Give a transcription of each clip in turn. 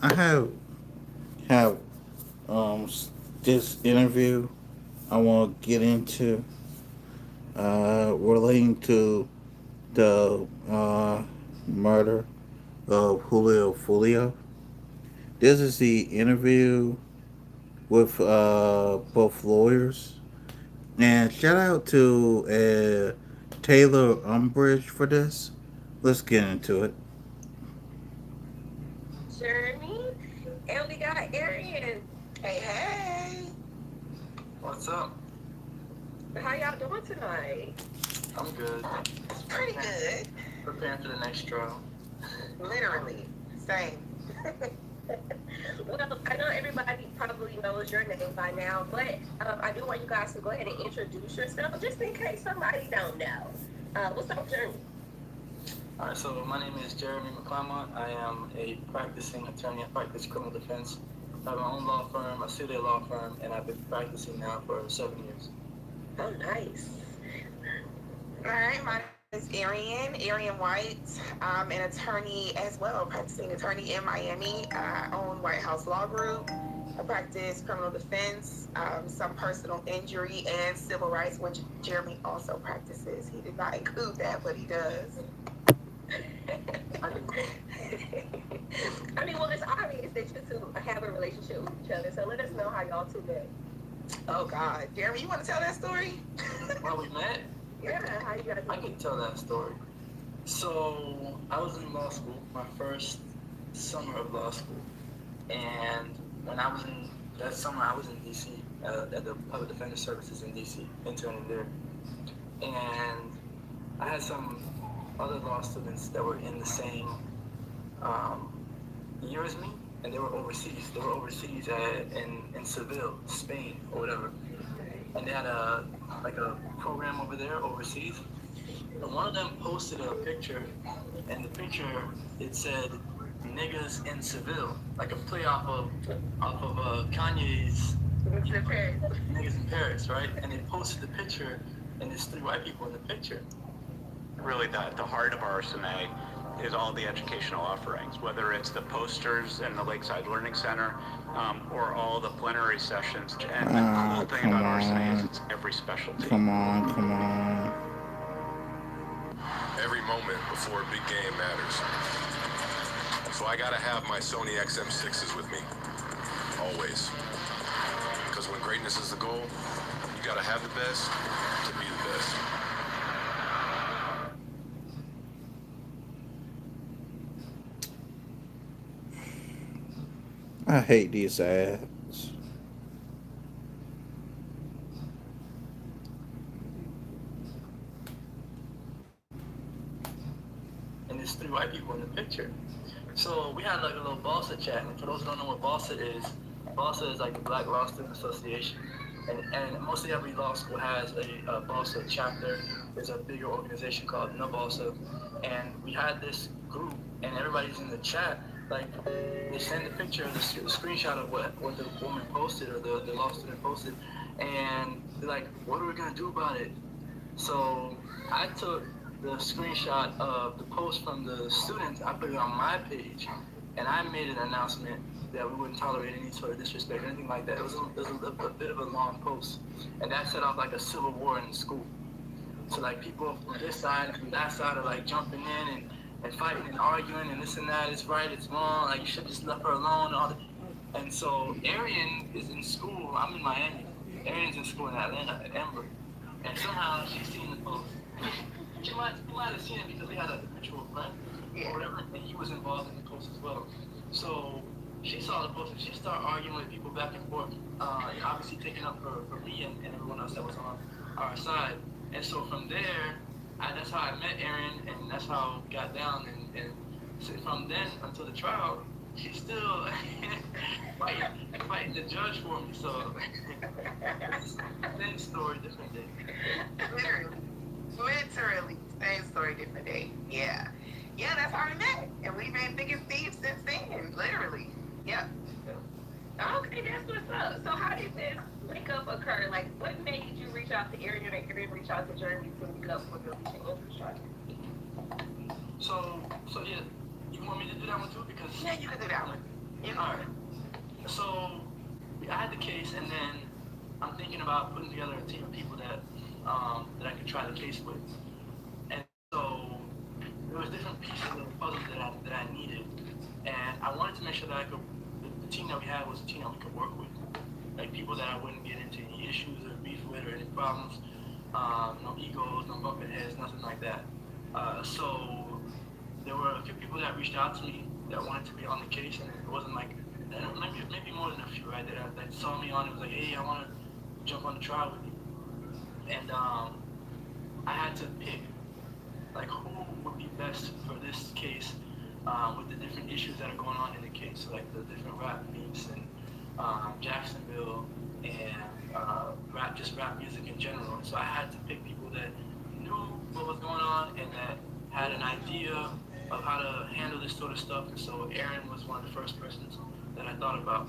I have this interview I want to get into relating to the murder of Julio Fulio. This is the interview with both lawyers. And shout out to Taylor Umbridge for this. Let's get into it. Jeremy, and we got Arian. Hey, hey. What's up? How y'all doing tonight? I'm good. Pretty good. Preparing for the next trial. Literally. Same. Well, I know everybody probably knows your name by now, but I do want you guys to go ahead and introduce yourself, just in case somebody don't know. What's up, Jeremy? Alright, so my name is Jeremy McClymont. I am a practicing attorney. I practice criminal defense. I have my own law firm, a city law firm, and I've been practicing now for 7 years. Oh, nice. All right, my name is Arian White. I'm an attorney as well, practicing attorney in Miami. I own White House Law Group. I practice criminal defense, some personal injury, and civil rights, which Jeremy also practices. He did not include that, but he does. I mean, well, it's obvious that you two have a relationship with each other, so let us know how y'all two met. Oh, God. Jeremy, you want to tell that story? Well, we met. Yeah, how you guys I met? can tell that story. So I was in law school, my first summer of law school, and when I was in that summer, I was in DC at the Public Defender Services in DC, interning there, and I had some other law students that were in the same um, year as me, and they were overseas. They were overseas in Seville, Spain, or whatever, and they had a program over there overseas. And one of them posted a picture, and the picture it said "niggas in Seville," like a play off of Kanye's "Niggas in Paris," right? And they posted the picture, and there's three white people in the picture. Really the heart of RSMA is all the educational offerings, whether it's the posters in the Lakeside Learning Center or all the plenary sessions. And the cool thing Come about RSMA is on. it's every specialty. Come on. Come on. Every moment before a big game matters. So I gotta have my Sony XM6s with me. Always. Because when greatness is the goal, you gotta have the best to be the best. I hate these ads. And there's three white people in the picture. So we had like a little Balsa chat, and for those who don't know what Balsa is like the Black Law Student Association. And mostly every law school has a Balsa chapter. There's a bigger organization called No Balsa. And we had this group, and everybody's in the chat. Like, they send a picture, the screenshot of what the woman posted or the law student posted. And they're like, what are we going to do about it? So I took the screenshot of the post from the students, I put it on my page, and I made an announcement that we wouldn't tolerate any sort of disrespect or anything like that. It was a bit of a long post, and that set off like a civil war in the school. So like people from this side and from that side are like jumping in and fighting and arguing and this and that. It's right, it's wrong. Like you should just left her alone. And all that. And so Arian is in school. I'm in Miami. Arian's in school in Atlanta at Emory. And somehow she's seen the post. You might have seen it because we had a mutual friend or whatever, and he was involved in the post as well. So she saw the post and she started arguing with people back and forth, obviously taking up for me and everyone else that was on our side. And so from there, that's how I met Erin, and that's how we got down. And so from then until the trial, she's still fighting the judge for me. So same story, different day. Literally. Same story, different day. Yeah. Yeah, that's how we met. And we've been thick as thieves since then. Literally. Yep. Okay, that's what's up. So how did this link-up occur? Like, what made you reach out to Arian and Arian reach out to Jeremy to link up for the infrastructure? So yeah, you want me to do that one too? Because Yeah, you can do that one. Yeah. All right. So I had the case, and then I'm thinking about putting together a team of people that I could try the case with. And so there was different pieces of the puzzle that I needed, and I wanted to make sure that the team that we had was a team that we could work with, like people that I wouldn't get into any issues or beef with or any problems, no egos, no bumping heads, nothing like that. So there were a few people that reached out to me that wanted to be on the case, and it wasn't like, and maybe more than a few, right? That saw me on it, was like, hey, I want to jump on the trial with you, and I had to pick like who would be best for this case, with the different issues that are going on in the case, so, like the different rap beats and Jacksonville and rap music in general. So I had to pick people that knew what was going on and that had an idea of how to handle this sort of stuff. And so Erin was one of the first persons that I thought about.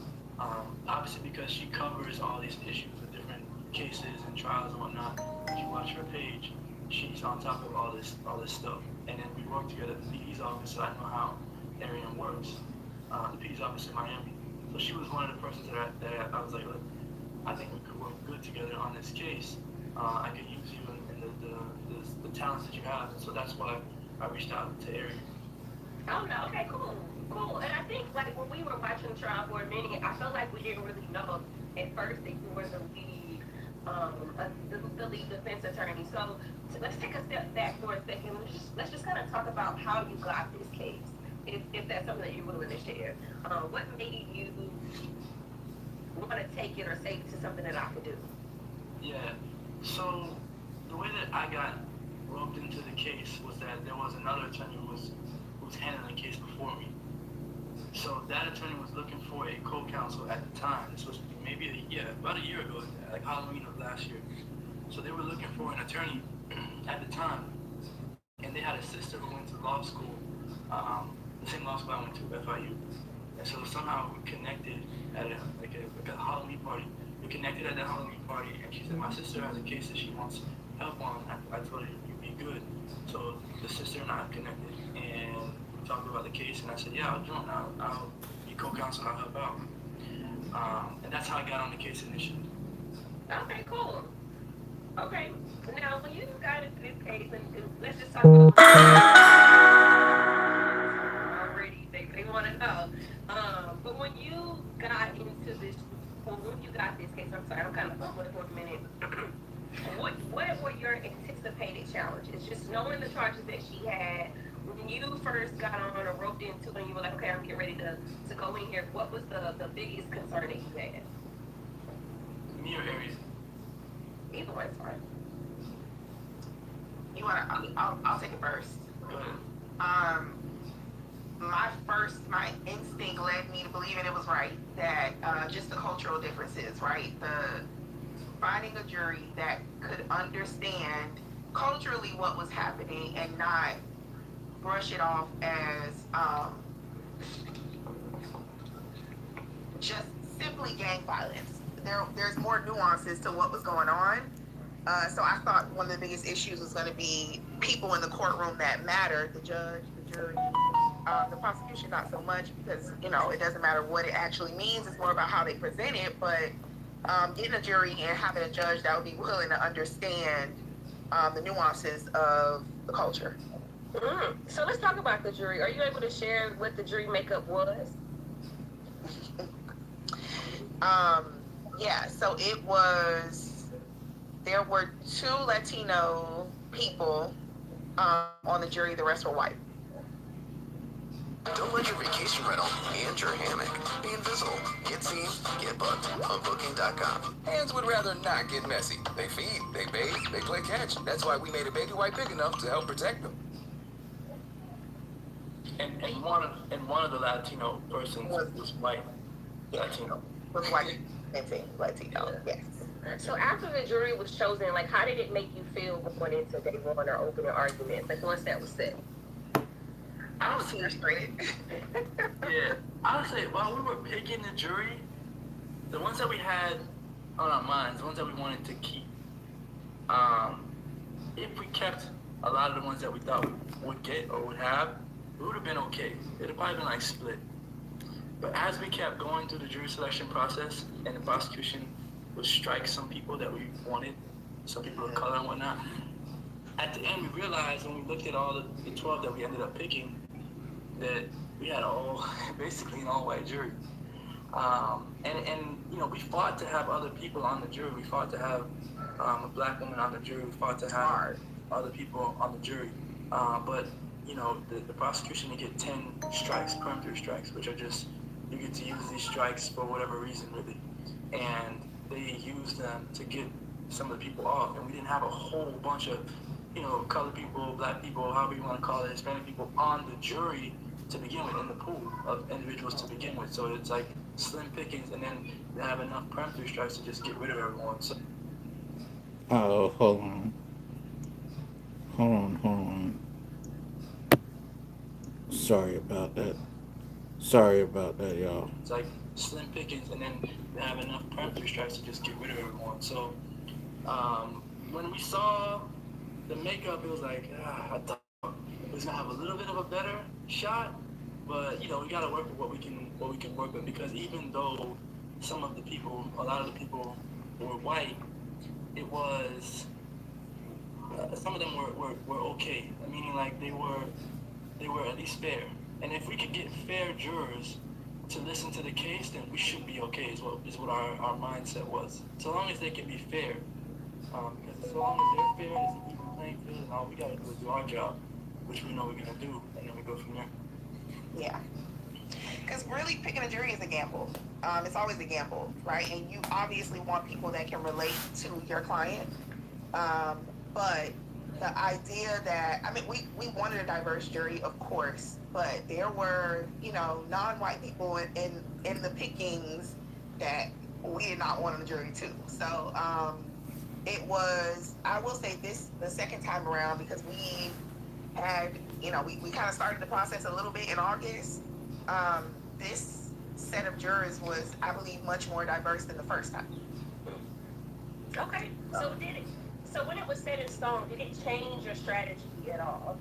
Obviously because she covers all these issues with different cases and trials and whatnot. If you watch her page, she's on top of all this stuff. And then we work together at the PD's office, so I know how Erin works. The PD's office in Miami. So she was one of the persons that I was like, look, I think we could work good together on this case. I could use you and the talents that you have. And so that's why I reached out to Erin. Oh no, okay, cool, cool. And I think like when we were watching the trial for a minute, I felt like we didn't really know at first that you were the lead, the lead defense attorney. So let's take a step back for a second. Let's just kind of talk about how you got this case, if that's something that you're willing to share. What made you want to take it or say it to something that I could do? Yeah. So the way that I got roped into the case was that there was another attorney who was handling the case before me. So that attorney was looking for a co-counsel at the time. This was maybe about a year ago, like Halloween of last year. So they were looking for an attorney at the time, and they had a sister who went to law school, the same law school I went to, FIU. And so somehow we connected at a Halloween party. We connected at that Halloween party, and she said, my sister has a case that she wants help on. I told her you'd be good. So the sister and I connected, and we talked about the case, and I said, yeah, I'll join. I'll be co-counsel, I'll help out. And that's how I got on the case initially. Okay, cool. Okay. Now, when you got into this case, and let's just talk about already, they want to know. But when you got into this, when you got this case, I'm sorry, I'm kind of fumbling for a minute. What were your anticipated challenges? Just knowing the charges that she had, when you first got on or roped into it, and you were like, okay, I'm getting ready to go in here, what was the biggest concern that you had? Me or Aries? Either one's fine. You want to? I'll take it first. Go ahead. My instinct led me to believe, and it was right, that just the cultural differences, right? The finding a jury that could understand culturally what was happening and not brush it off as just simply gang violence. There's more nuances to what was going on. So I thought one of the biggest issues was going to be people in the courtroom that matter, the judge, the jury, the prosecution, not so much, because, it doesn't matter what it actually means. It's more about how they present it. But getting a jury and having a judge that would be willing to understand the nuances of the culture. Mm. So let's talk about the jury. Are you able to share what the jury makeup was? Yeah, so there were 2 Latino people on the jury, the rest were white. Don't let your vacation rental and your hammock be invisible. Get seen, get booked on Booking.com. Hands would rather not get messy. They feed, they bathe, they play catch. That's why we made a baby wipe big enough to help protect them. And one of the Latino persons was white. Latino. Was white and Latino, yes. So after the jury was chosen, like, how did it make you feel going into day one or opening arguments? Like, once that was set? I was frustrated. Yeah, I would say while we were picking the jury, the ones that we had on our minds, the ones that we wanted to keep, if we kept a lot of the ones that we thought we would get or would have, it would have been okay. It'd have probably been like split. But as we kept going through the jury selection process, and the prosecution would strike some people that we wanted, some people of color and whatnot, at the end we realized when we looked at all the 12 that we ended up picking, that we had all basically an all-white jury. And you know, we fought to have other people on the jury. We fought to have a black woman on the jury. We fought to have other people on the jury. But you know, the prosecution, they get 10 strikes, peremptory strikes, which are just, you get to use these strikes for whatever reason, really. And they use them to get some of the people off. And we didn't have a whole bunch of, you know, colored people, black people, however you want to call it, Hispanic people on the jury to begin with, in the pool of individuals to begin with. So it's like slim pickings, and then they have enough peremptory strikes to just get rid of everyone. So Oh, hold on. Hold on. Sorry about that. Sorry about that, y'all. it's like slim pickings, and then they have enough peremptory strikes to just get rid of everyone. So when we saw the makeup, it was like, I thought we was gonna have a little bit of a better shot, but you know, we gotta work with what we can work with, because even though some of the people, a lot of the people were white, it was some of them were okay, meaning like they were at least fair. And if we could get fair jurors to listen to the case, then we should be okay. Is what our mindset was. So long as they can be fair, because so long as they're fair and it's an even playing field, and all we gotta do is do our job, which we know we're gonna do, and then we go from there. Yeah. Because really picking a jury is a gamble. It's always a gamble, right? And you obviously want people that can relate to your client. But the idea that, I mean, we wanted a diverse jury, of course, but there were, you know, non-white people in the pickings that we did not want on the jury too. So it was, I will say this, the second time around, because we had, you know, we kind of started the process a little bit in August. This set of jurors was, I believe, much more diverse than the first time. Okay, so did it? So when it was set in stone, did it change your strategy at all,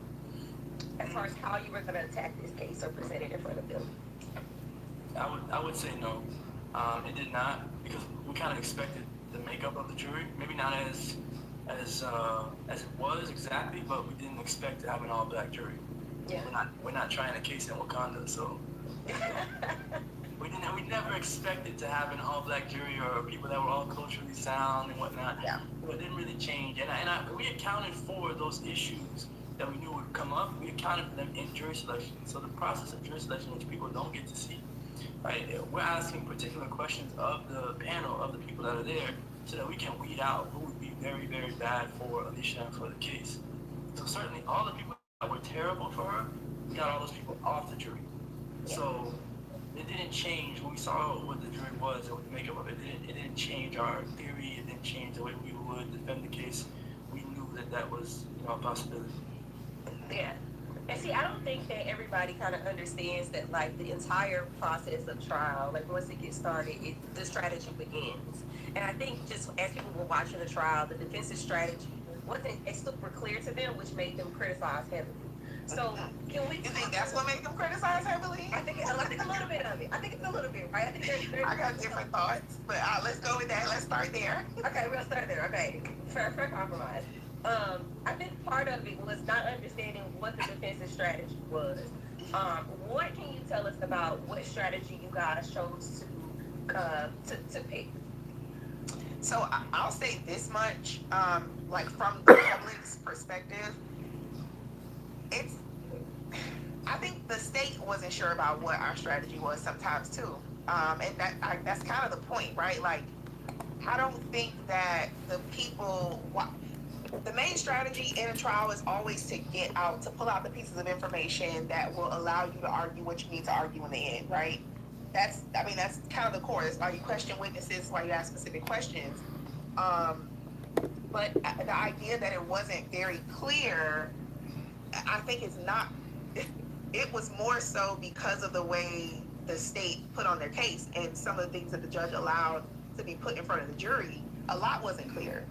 as far as how you were going to attack this case or present it in front of them? I would say no. It did not, because we kind of expected the makeup of the jury, maybe not as it was exactly, but we didn't expect to have an all-black jury. Yeah. We're not trying a case in Wakanda, so we never expected to have an all-black jury or people that were all culturally sound and whatnot. Yeah. But it didn't really change, and we accounted for those issues that we knew would come up. We accounted for them in jury selection. So the process of jury selection, which people don't get to see, right? We're asking particular questions of the panel, of the people that are there, so that we can weed out who would be very, very bad for Alicia and for the case. So certainly all the people that were terrible for her, we got all those people off the jury. Yeah. So it didn't change when we saw what the jury was and what the makeup of it. It didn't change our theory. It didn't change the way we would defend the case. We knew that was, you know, a possibility. Yeah. And see, I don't think that everybody kind of understands that, like, the entire process of trial, like, once it gets started, the strategy begins. And I think just as people were watching the trial, the defense's strategy wasn't super clear to them, which made them criticize heavily. So, can we... You think that's what made them criticize heavily? I think a little bit of it. I think it's a little bit, right? I think there's I got different thoughts, but let's go with that. Let's start there. Okay, we'll start there. Okay, fair compromise. I think part of it was not understanding what the defense's strategy was. What can you tell us about what strategy you guys chose to pick? So I'll say this much, like from the public's perspective, I think the state wasn't sure about what our strategy was sometimes too. And that's kind of the point, right? Like, I don't think that the main strategy in a trial is always to pull out the pieces of information that will allow you to argue what you need to argue in the end, right? That's kind of the core. That's why you question witnesses, why you ask specific questions. But the idea that it wasn't very clear, I think is not, it was more so because of the way the state put on their case and some of the things that the judge allowed to be put in front of the jury. A lot wasn't clear,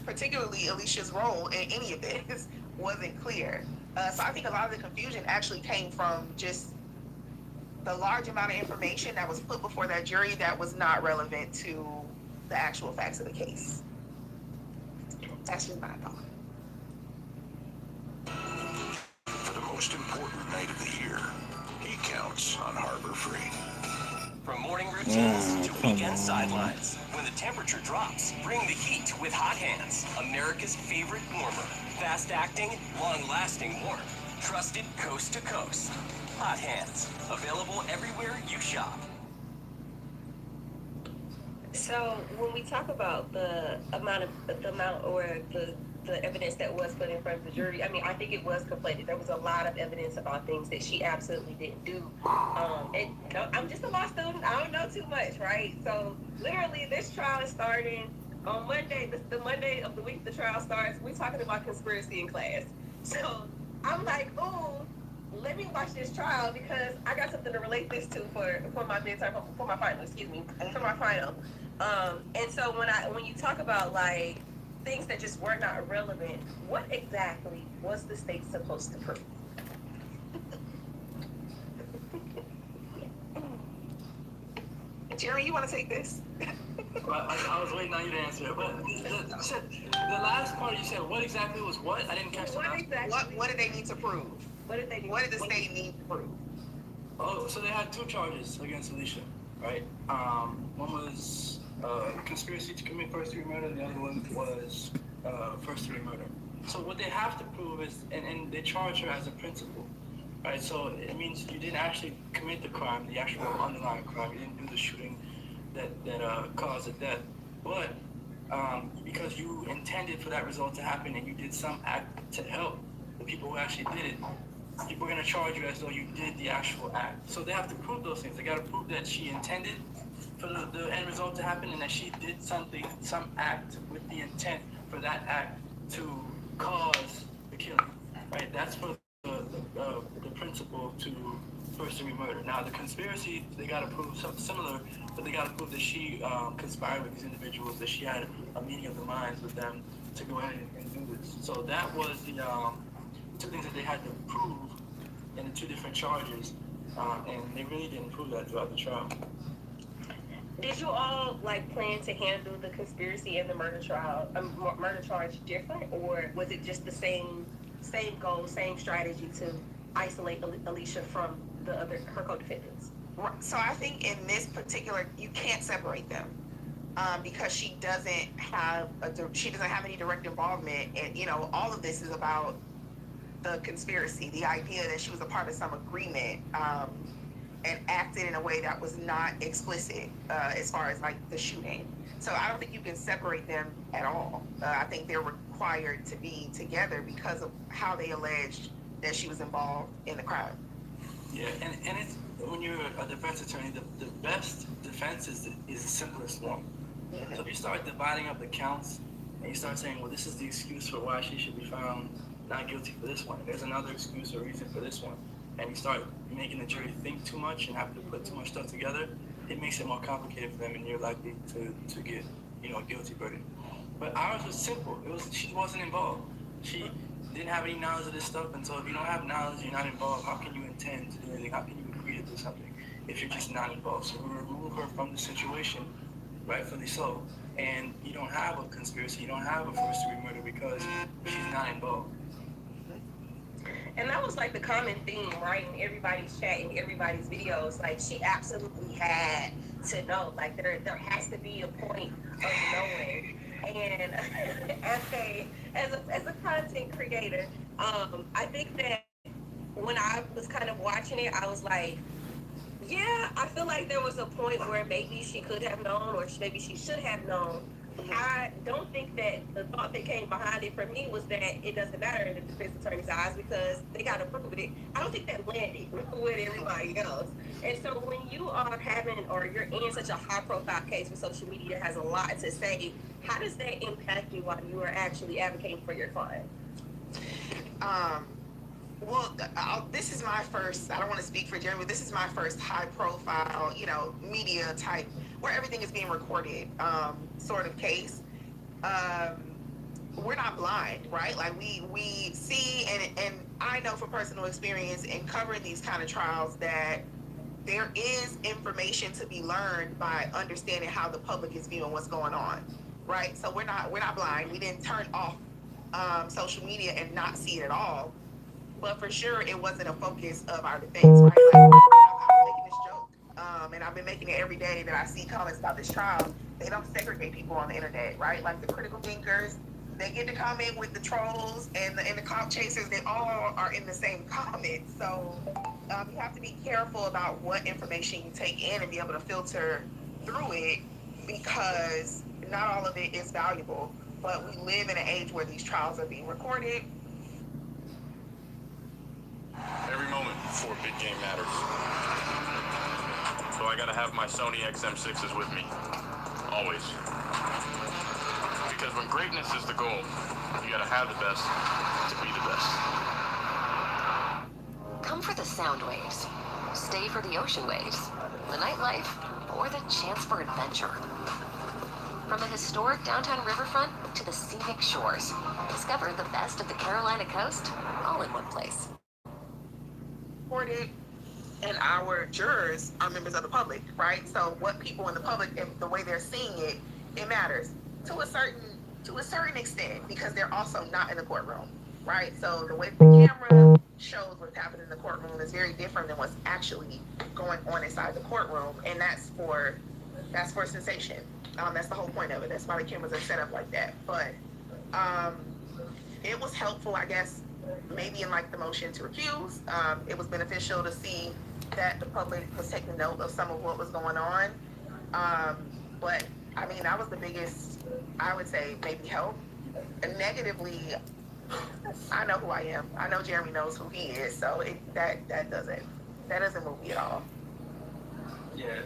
particularly Alicia's role in any of this wasn't clear. So I think a lot of the confusion actually came from just the large amount of information that was put before that jury that was not relevant to the actual facts of the case. That's just my thought. For the most important night of the year, he counts on Harbor Freight. From morning routines to weekend sidelines, when the temperature drops, bring the heat with Hot Hands, America's favorite warmer. Fast-acting, long-lasting warmth. Trusted coast to coast. Hot Hands, available everywhere you shop. So when we talk about the amount or the evidence that was put in front of the jury, I mean, I think it was conflated. There was a lot of evidence about things that she absolutely didn't do. And I'm just a law student. I don't know too much, right? So literally, this trial is starting on Monday. The Monday of the week the trial starts. We're talking about conspiracy in class. So I'm like, oh, let me watch this trial because I got something to relate this to for my midterm, for my final. Excuse me, for my final. And so when you talk about like things that just were not relevant, what exactly was the state supposed to prove? Jerry, you want to take this? Well, I was waiting on you to answer it, but you said the last part you said what exactly was what? I didn't catch the last. Exactly? What did they need to prove? What did they do? What did the state need to prove? Oh, so they had two charges against Alicia, right? One was conspiracy to commit first-degree murder, and the other one was first-degree murder. So what they have to prove is, and they charge her as a principal, right? So it means you didn't actually commit the crime, the actual underlying crime. You didn't do the shooting that caused the death, but because you intended for that result to happen and you did some act to help the people who actually did it, people are going to charge you as though you did the actual act. So they have to prove those things. They got to prove that she intended for the end result to happen and that she did something, some act with the intent for that act to cause the killing, right? That's for the principle to first-degree murder. Now, the conspiracy, they got to prove something similar, but they got to prove that she conspired with these individuals, that she had a meeting of the minds with them to go ahead and do this. So that was the two things that they had to prove in the two different charges, and they really didn't prove that throughout the trial. Did you all like plan to handle the conspiracy and the murder charge different, or was it just the same goal, same strategy to isolate Alicia from her co-defendants? So I think in this particular, you can't separate them because she doesn't have any direct involvement, and all of this is about the conspiracy, the idea that she was a part of some agreement and acted in a way that was not explicit as far as like the shooting. So I don't think you can separate them at all. I think they're required to be together because of how they alleged that she was involved in the crime. Yeah, and it's, when you're a defense attorney, the best defense is the simplest one. So if you start dividing up the counts and you start saying, well, this is the excuse for why she should be found not guilty for this one, there's another excuse or reason for this one, and you start making the jury think too much and have to put too much stuff together, it makes it more complicated for them and you're likely to get a guilty verdict. But ours was simple. She wasn't involved. She didn't have any knowledge of this stuff, and so if you don't have knowledge, you're not involved, how can you intend to do anything? How can you agree to do something if you're just not involved? So we remove her from the situation, rightfully so, and you don't have a conspiracy, you don't have a first-degree murder because she's not involved. And that was like the common theme, right, in everybody's chat, in everybody's videos. Like, she absolutely had to know. Like, there has to be a point of knowing. And as a content creator, I think that when I was kind of watching it, I was like, yeah, I feel like there was a point where maybe she could have known, or maybe she should have known. I don't think that the thought that came behind it for me was that it doesn't matter in the defense attorney's eyes because they got to prove it. I don't think that landed with everybody else. And so when you are you're in such a high profile case where social media has a lot to say, how does that impact you while you are actually advocating for your client? Well, this is my first, I don't want to speak for Jeremy, but this is my first high profile, media type, where everything is being recorded sort of case. We're not blind, right? Like we see, and I know from personal experience in covering these kind of trials that there is information to be learned by understanding how the public is viewing what's going on, right? So we're not blind. We didn't turn off social media and not see it at all, but for sure it wasn't a focus of our defense, right? Like, I was making this joke, and I've been making it every day that I see comments about this trial. They don't segregate people on the internet, right? Like the critical thinkers, they get to comment with the trolls and the cop chasers. They all are in the same comment. So you have to be careful about what information you take in and be able to filter through it, because not all of it is valuable. But we live in an age where these trials are being recorded. Every moment for big game matters. So I gotta have my Sony XM6s with me. Always. Because when greatness is the goal, you gotta have the best to be the best. Come for the sound waves. Stay for the ocean waves. The nightlife, or the chance for adventure. From the historic downtown riverfront to the scenic shores, discover the best of the Carolina coast all in one place. And our jurors are members of the public, right? So what people in the public, the way they're seeing it, it matters to a certain extent, because they're also not in the courtroom, right? So the way the camera shows what's happening in the courtroom is very different than what's actually going on inside the courtroom, and that's for sensation. That's the whole point of it. That's why the cameras are set up like that. But it was helpful, I guess, maybe in like the motion to recuse. It was beneficial to see that the public was taking note of some of what was going on. But I mean, that was the biggest, I would say, maybe help. And negatively, I know who I am. I know Jeremy knows who he is. So that doesn't move me at all. Yeah.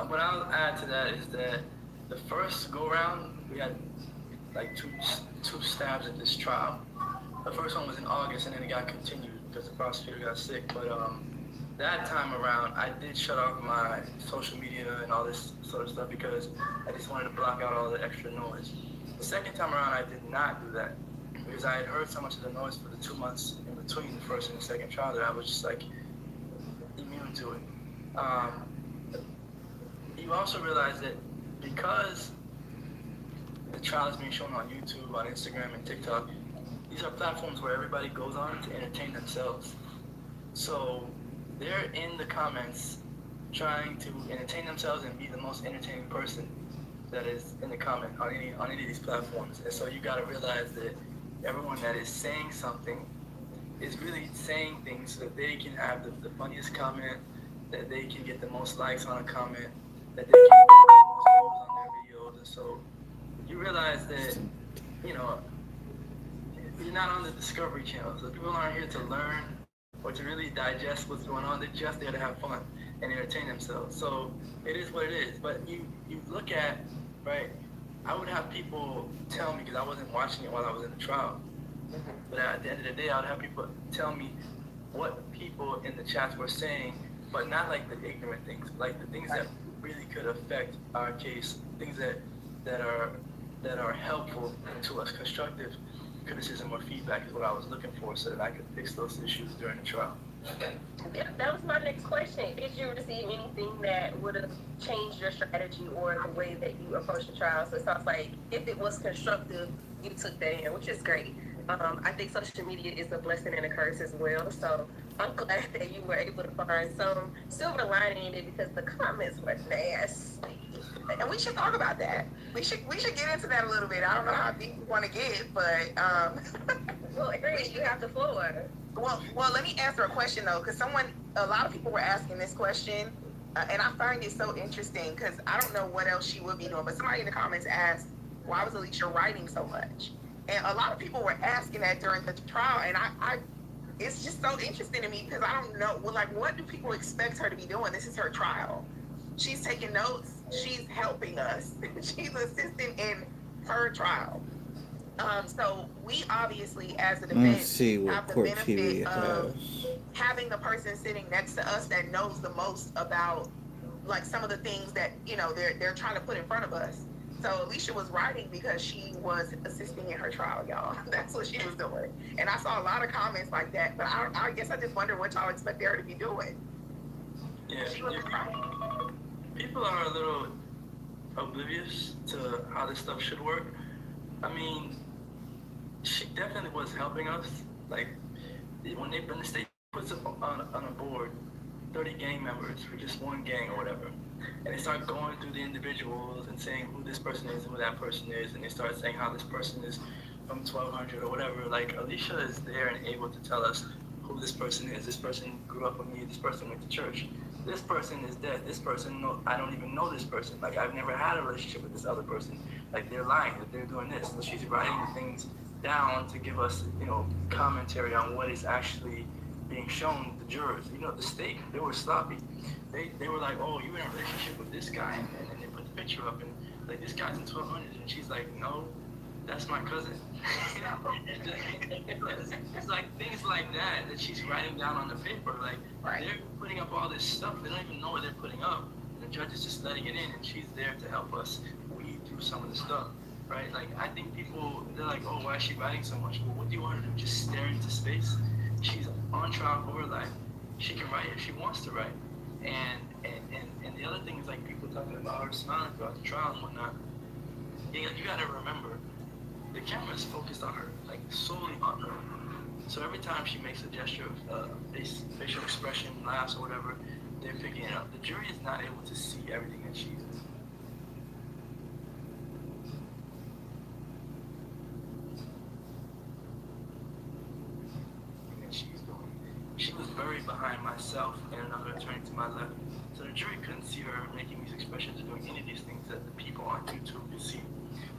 What I'll add to that is that the first go round, we had like two stabs at this trial. The first one was in August, and then it got continued because the prosecutor got sick. But that time around, I did shut off my social media and all this sort of stuff because I just wanted to block out all the extra noise. The second time around, I did not do that because I had heard so much of the noise for the 2 months in between the first and the second trial that I was just like immune to it. You also realize that because the trial is being shown on YouTube, on Instagram, and TikTok, these are platforms where everybody goes on to entertain themselves. So they're in the comments trying to entertain themselves and be the most entertaining person that is in the comment on any of these platforms. And so you gotta realize that everyone that is saying something is really saying things so that they can have the funniest comment, that they can get the most likes on a comment, that they can get the most views on their videos. And so you realize that, you know, you're not on the Discovery Channel, so people aren't here to learn or to really digest what's going on. They're just there to have fun and entertain themselves. So it is what it is. But you look at, right, I would have people tell me, because I wasn't watching it while I was in the trial, but at the end of the day, I would have people tell me what people in the chats were saying, but not like the ignorant things, like the things that really could affect our case, things that are helpful to us, constructive criticism or feedback is what I was looking for so that I could fix those issues during the trial. Yeah, that was my next question. Did you receive anything that would have changed your strategy or the way that you approach the trial? So it sounds like if it was constructive, you took that in, which is great. I think social media is a blessing and a curse as well. So I'm glad that you were able to find some silver lining in it, because the comments were nasty. And we should talk about that. We should get into that a little bit. I don't know how deep we want to get, but well, Aaron, you have the floor. Well, let me answer a question though, because a lot of people were asking this question, and I find it so interesting because I don't know what else she would be doing. But somebody in the comments asked, "Why was Alicia writing so much?" And a lot of people were asking that during the trial, and I it's just so interesting to me because I don't know. Well, like, what do people expect her to be doing? This is her trial. She's taking notes. She's helping us. She's assisting in her trial. So we obviously, as a defense, have the benefit of having the person sitting next to us that knows the most about, like, some of the things that, you know, they're trying to put in front of us. So Alicia was writing because she was assisting in her trial, y'all. That's what she was doing. And I saw a lot of comments like that, but I guess I just wonder what y'all expect her to be doing. Yeah, She wasn't crying. people are a little oblivious to how this stuff should work. I mean, she definitely was helping us. Like when the state puts up on a board 30 gang members for just one gang or whatever, and they start going through the individuals and saying who this person is and who that person is, and they start saying how this person is from 1200 or whatever. Like Alicia is there and able to tell us who this person is. This person grew up with me. This person went to church. This person is dead. This person, no, I don't even know this person. Like I've never had a relationship with this other person. Like they're lying. That they're doing this. So she's writing things down to give us, commentary on what is actually being shown to the jurors. The state, they were sloppy. They were like, oh, you're in a relationship with this guy, and they put the picture up, and like this guy's in 1200, and she's like, no, that's my cousin. It's like things like that she's writing down on the paper. Like they're putting up all this stuff. They don't even know what they're putting up. And the judge is just letting it in, and she's there to help us weed through some of the stuff. Right? Like I think people, they're like, oh, why is she writing so much? Well, what do you want her to do? Just stare into space? She's on trial for her life. She can write if she wants to write. And the other thing is like people talking about her smiling throughout the trial and whatnot. You gotta remember, the camera is focused on her, like solely on her. So every time she makes a gesture of facial expression, laughs or whatever, they're picking it up. The jury is not able to see everything that she does. She was buried behind myself and another attorney to my left. So the jury couldn't see her making these expressions or doing any of these things that the people on YouTube could see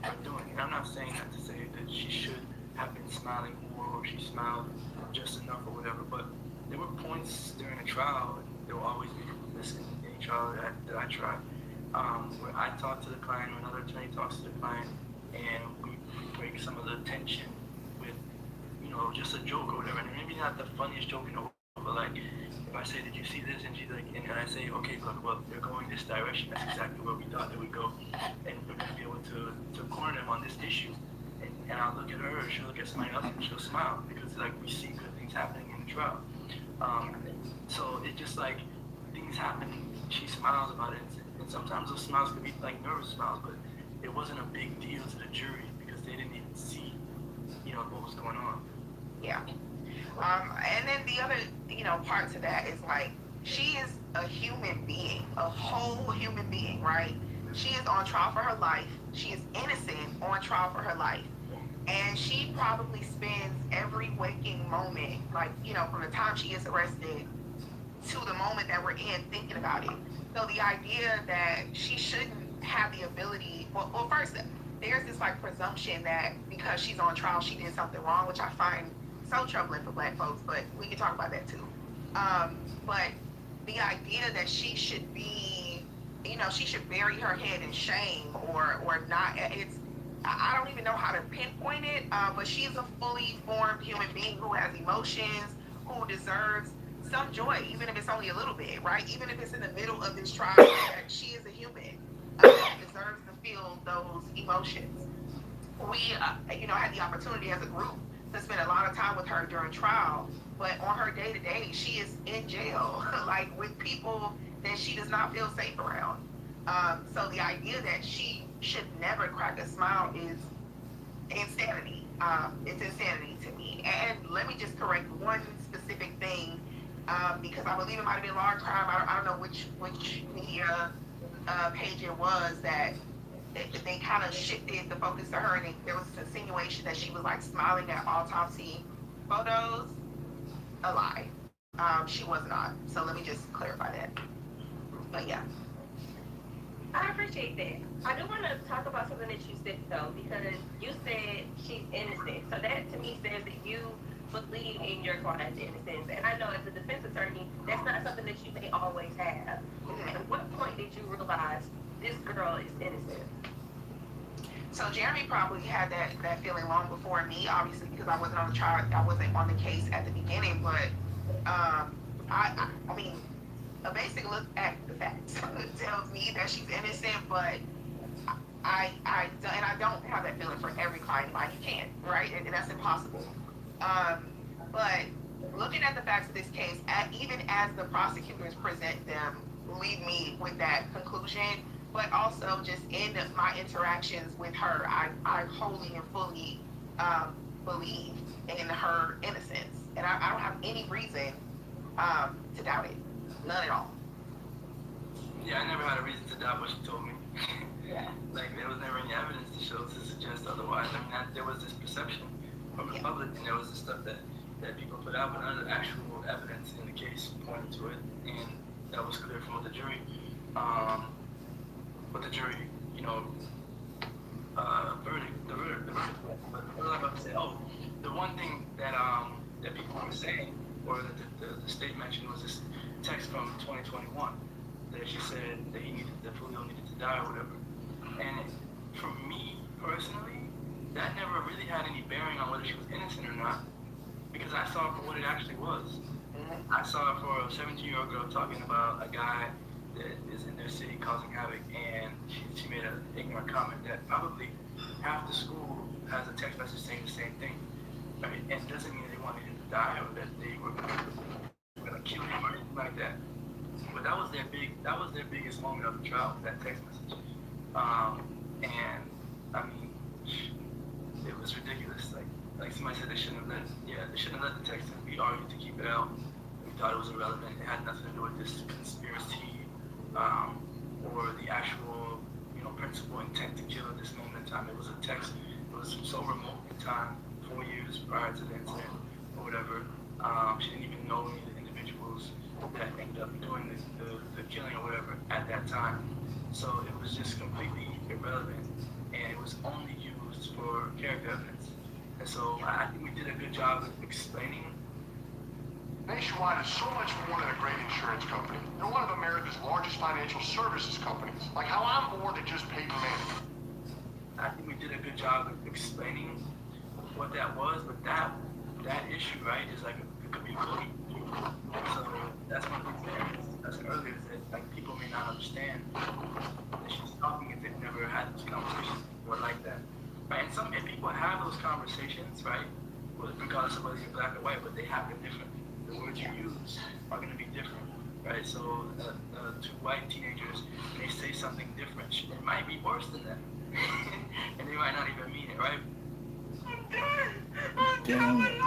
her doing. And I'm not saying that to say that she should have been smiling more or she smiled just enough or whatever, but there were points during the trial, and there will always be this in any trial that I try, where I talk to the client or another attorney talks to the client, and we break some of the tension with just a joke or whatever. And maybe not the funniest joke in the world, but like if I say, did you see this? And she's like, and I say, okay, look, well, they're going this direction. That's exactly where we thought they would go. And we're going to be able to corner them on this issue. And I'll look at her, or she'll look at somebody else, and she'll smile because like we see good things happening in the trial. So it's just like things happening, she smiles about it. And sometimes those smiles could be like nervous smiles, but it wasn't a big deal to the jury because they didn't even see, what was going on. Yeah. And then the other, part to that is like, she is a human being, a whole human being, right? She is on trial for her life. She is innocent on trial for her life. And she probably spends every waking moment, like, from the time she gets arrested to the moment that we're in thinking about it. So the idea that she shouldn't have the ability, well first, there's this like presumption that because she's on trial, she did something wrong, which I find so troubling for Black folks, but we can talk about that too. But the idea that she should be, she should bury her head in shame or not, I don't even know how to pinpoint it, but she's a fully formed human being who has emotions, who deserves some joy, even if it's only a little bit, right? Even if it's in the middle of this trial, that she is a human, deserves to feel those emotions. We, had the opportunity as a group to spend a lot of time with her during trial, but on her day to day, she is in jail, like with people that she does not feel safe around. So the idea that she should never crack a smile is insanity. It's insanity to me. And let me just correct one specific thing, because I believe it might have been large crime. I don't know which media page it was that they kind of shifted the focus to her, and there was an insinuation that she was like smiling at autopsy photos. A lie. She was not. So let me just clarify that. But yeah. I appreciate that. I do want to talk about something that you said though, because you said she's innocent. So that to me says that you believe in your client's innocence. And I know as a defense attorney, that's not something that you may always have. At what point did you realize this girl is innocent? So Jeremy probably had that feeling long before me, obviously, because I wasn't on the trial, I wasn't on the case at the beginning. But I mean, a basic look at the facts tells me that she's innocent. But I don't have that feeling for every client of mine. You can't, right? And that's impossible. But looking at the facts of this case, even as the prosecutors present them, leave me with that conclusion. But also, just in my interactions with her, I wholly and fully believe in her innocence, and I don't have any reason to doubt it, none at all. Yeah, I never had a reason to doubt what she told me. Yeah. Like, there was never any evidence to show to suggest otherwise. I mean, there was this perception from the public, and there was this stuff that people put out, but none of the actual evidence in the case pointed to it, and that was clear from what what the jury, you know, the verdict. But what was I about to say? Oh, the one thing that people were saying, or that the state mentioned, was this text from 2021 that she said that Julio needed to die or whatever. And for me personally, that never really had any bearing on whether she was innocent or not, because I saw it for what it actually was. I saw it for a 17-year-old girl talking about a guy that is in their city causing havoc, and she made an ignorant comment that probably half the school has a text message saying the same thing, right? And it doesn't mean they wanted him to die or that they were going to kill him or anything like that. But that was their biggest moment of the trial, that text message. And I mean, it was ridiculous. Like somebody said, they shouldn't have let the text be argued to keep it out. We thought it was irrelevant. It had nothing to do with this conspiracy, or the actual, principal intent to kill at this moment in time. It was a text. It was so remote in time, 4 years prior to the incident or whatever. She didn't even know any of the individuals that ended up doing the killing or whatever at that time. So it was just completely irrelevant, and it was only used for character evidence. And so I think we did a good job of explaining. Nationwide is so much more than a great insurance company. They're one of America's largest financial services companies. Like how I'm more than just paper money. I think we did a good job of explaining what that was, but that issue, right, is like it could be cookie. So that's one of the things I said earlier, is that like people may not understand that she's talking if they've never had this conversation or like that. Right? And people have those conversations, right? Regardless of whether you're black or white, but they happen differently. The words you use are going to be different, right? So two white teenagers may say something different. It might be worse than that, and they might not even mean it, right? Dang it.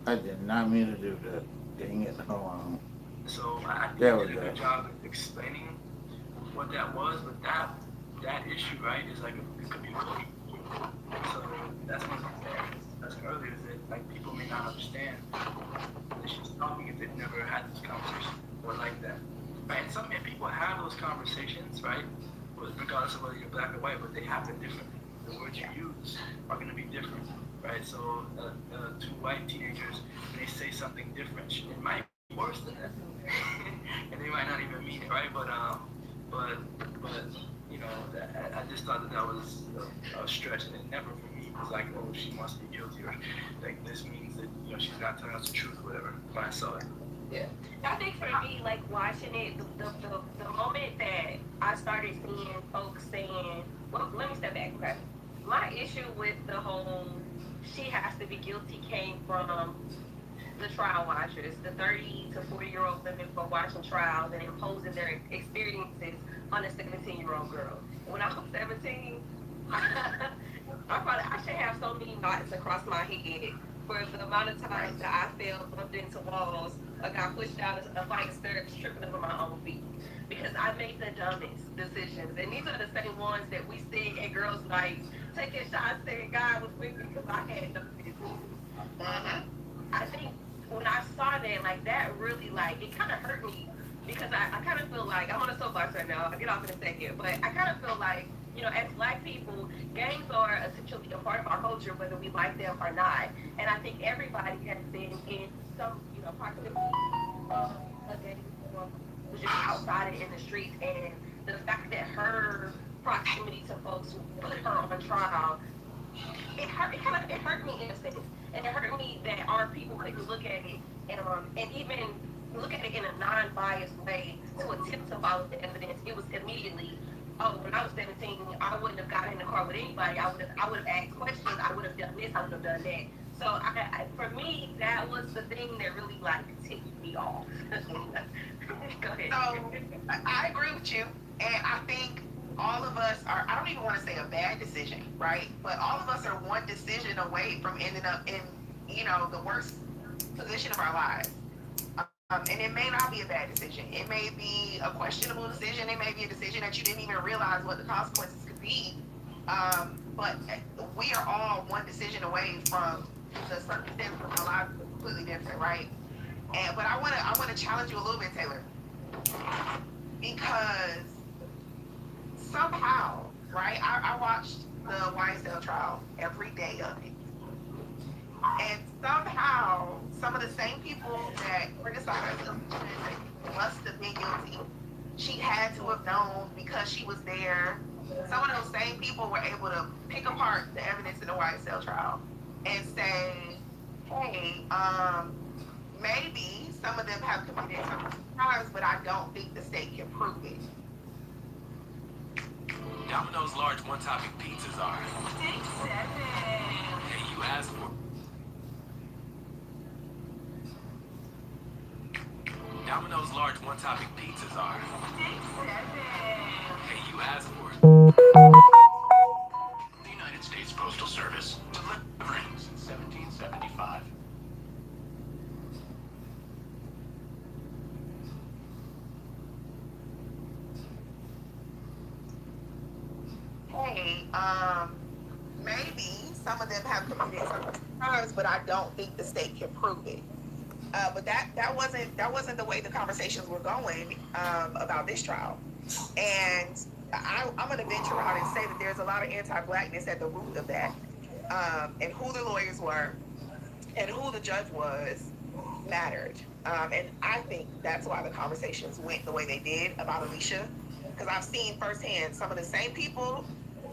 I did not mean to do that. Dang it. Hold on. So I think There we we did a go. good job of explaining what that was, but that issue, right, is like it could be cookie. So that's one of the things I said earlier, is that like people may not understand that she's talking if they've never had this conversation or like that. Right? And people have those conversations, right? Regardless of whether you're black or white, but they happen differently. The words you use are going to be different, right? So two white teenagers may say something different. It might be worse than that, and they might not even mean it, right? But I just thought that was a stretch, and it never for me was like, oh, she must be guilty, or like this means that she's not telling us the truth, whatever. When I saw it. Yeah. I think for me, like watching it, the moment that I started seeing folks saying, well, let me step back, okay? My issue with the whole she has to be guilty came from the trial watchers, the 30 to 40-year-old women for watching trials and imposing their experiences on a 17-year-old girl. When I was 17, I should have so many knots across my head for the amount of times that I fell, bumped into walls, or got pushed out of a flight of stairs, tripping over my own feet. Because I made the dumbest decisions. And these are the same ones that we see at girls' nights, taking shots saying God was with me because I had no business. I think when I saw that, like, that really, like, it kind of hurt me. Because I kind of feel like, I'm on a soapbox right now, I'll get off in a second, but I kind of feel like, as black people, gangs are essentially a part of our culture, whether we like them or not. And I think everybody has been in some, proximity of a gang or was just outside and in the streets. And the fact that her proximity to folks who put her on trial, it hurt me in a sense. And it hurt me that our people couldn't look at it and even look at it in a non-biased way to attempt to follow the evidence. It was immediately, oh, when I was 17, I wouldn't have gotten in the car with anybody. I would have asked questions. I would have done this. I would have done that. So for me, that was the thing that really like ticked me off. Go ahead. So I agree with you, and I think all of us are. I don't even want to say a bad decision, right? But all of us are one decision away from ending up in, the worst position of our lives. And it may not be a bad decision. It may be a questionable decision. It may be a decision that you didn't even realize what the consequences could be. But we are all one decision away from the circumstances of our lives being completely different, right? But I wanna challenge you a little bit, Taylor, because somehow, right? I watched the YSL trial every day of it. And somehow, some of the same people that criticized Alicia must have been guilty. She had to have known because she was there. Some of those same people were able to pick apart the evidence in the YSL trial and say, hey, maybe some of them have committed some crimes, but I don't think the state can prove it. Domino's large one-topping pizzas are 6-7. Hey, you asked for. Domino's large one-topping pizzas are 6-7. Hey, you asked for it. The United States Postal Service, delivering since 1775. Hey, maybe some of them have committed some crimes, but I don't think the state can prove it. But that wasn't the way the conversations were going about this trial. And I'm going to venture out and say that there's a lot of anti-blackness at the root of that. And who the lawyers were and who the judge was mattered. And I think that's why the conversations went the way they did about Alicia. Because I've seen firsthand some of the same people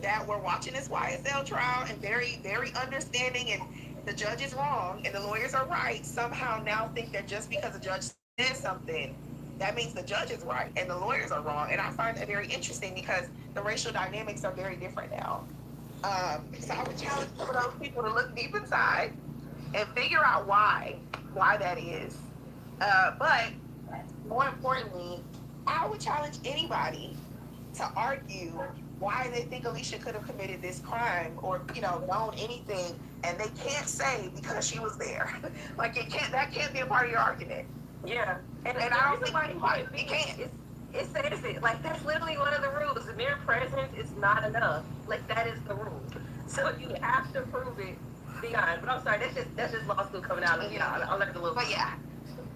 that were watching this YSL trial and very, very understanding, and the judge is wrong and the lawyers are right, somehow now think that just because the judge said something, that means the judge is right and the lawyers are wrong. And I find that very interesting because the racial dynamics are very different now. So I would challenge some of those people to look deep inside and figure out why that is. But more importantly, I would challenge anybody to argue why they think Alicia could have committed this crime or, known anything, and they can't say because she was there. Like that can't be a part of your argument. Yeah, and I don't think why it can. It says it like that's literally one of the rules. The mere presence is not enough. Like that is the rule. So you have to prove it beyond. But I'm sorry, that's just law school coming out of me. I learned a little. But yeah.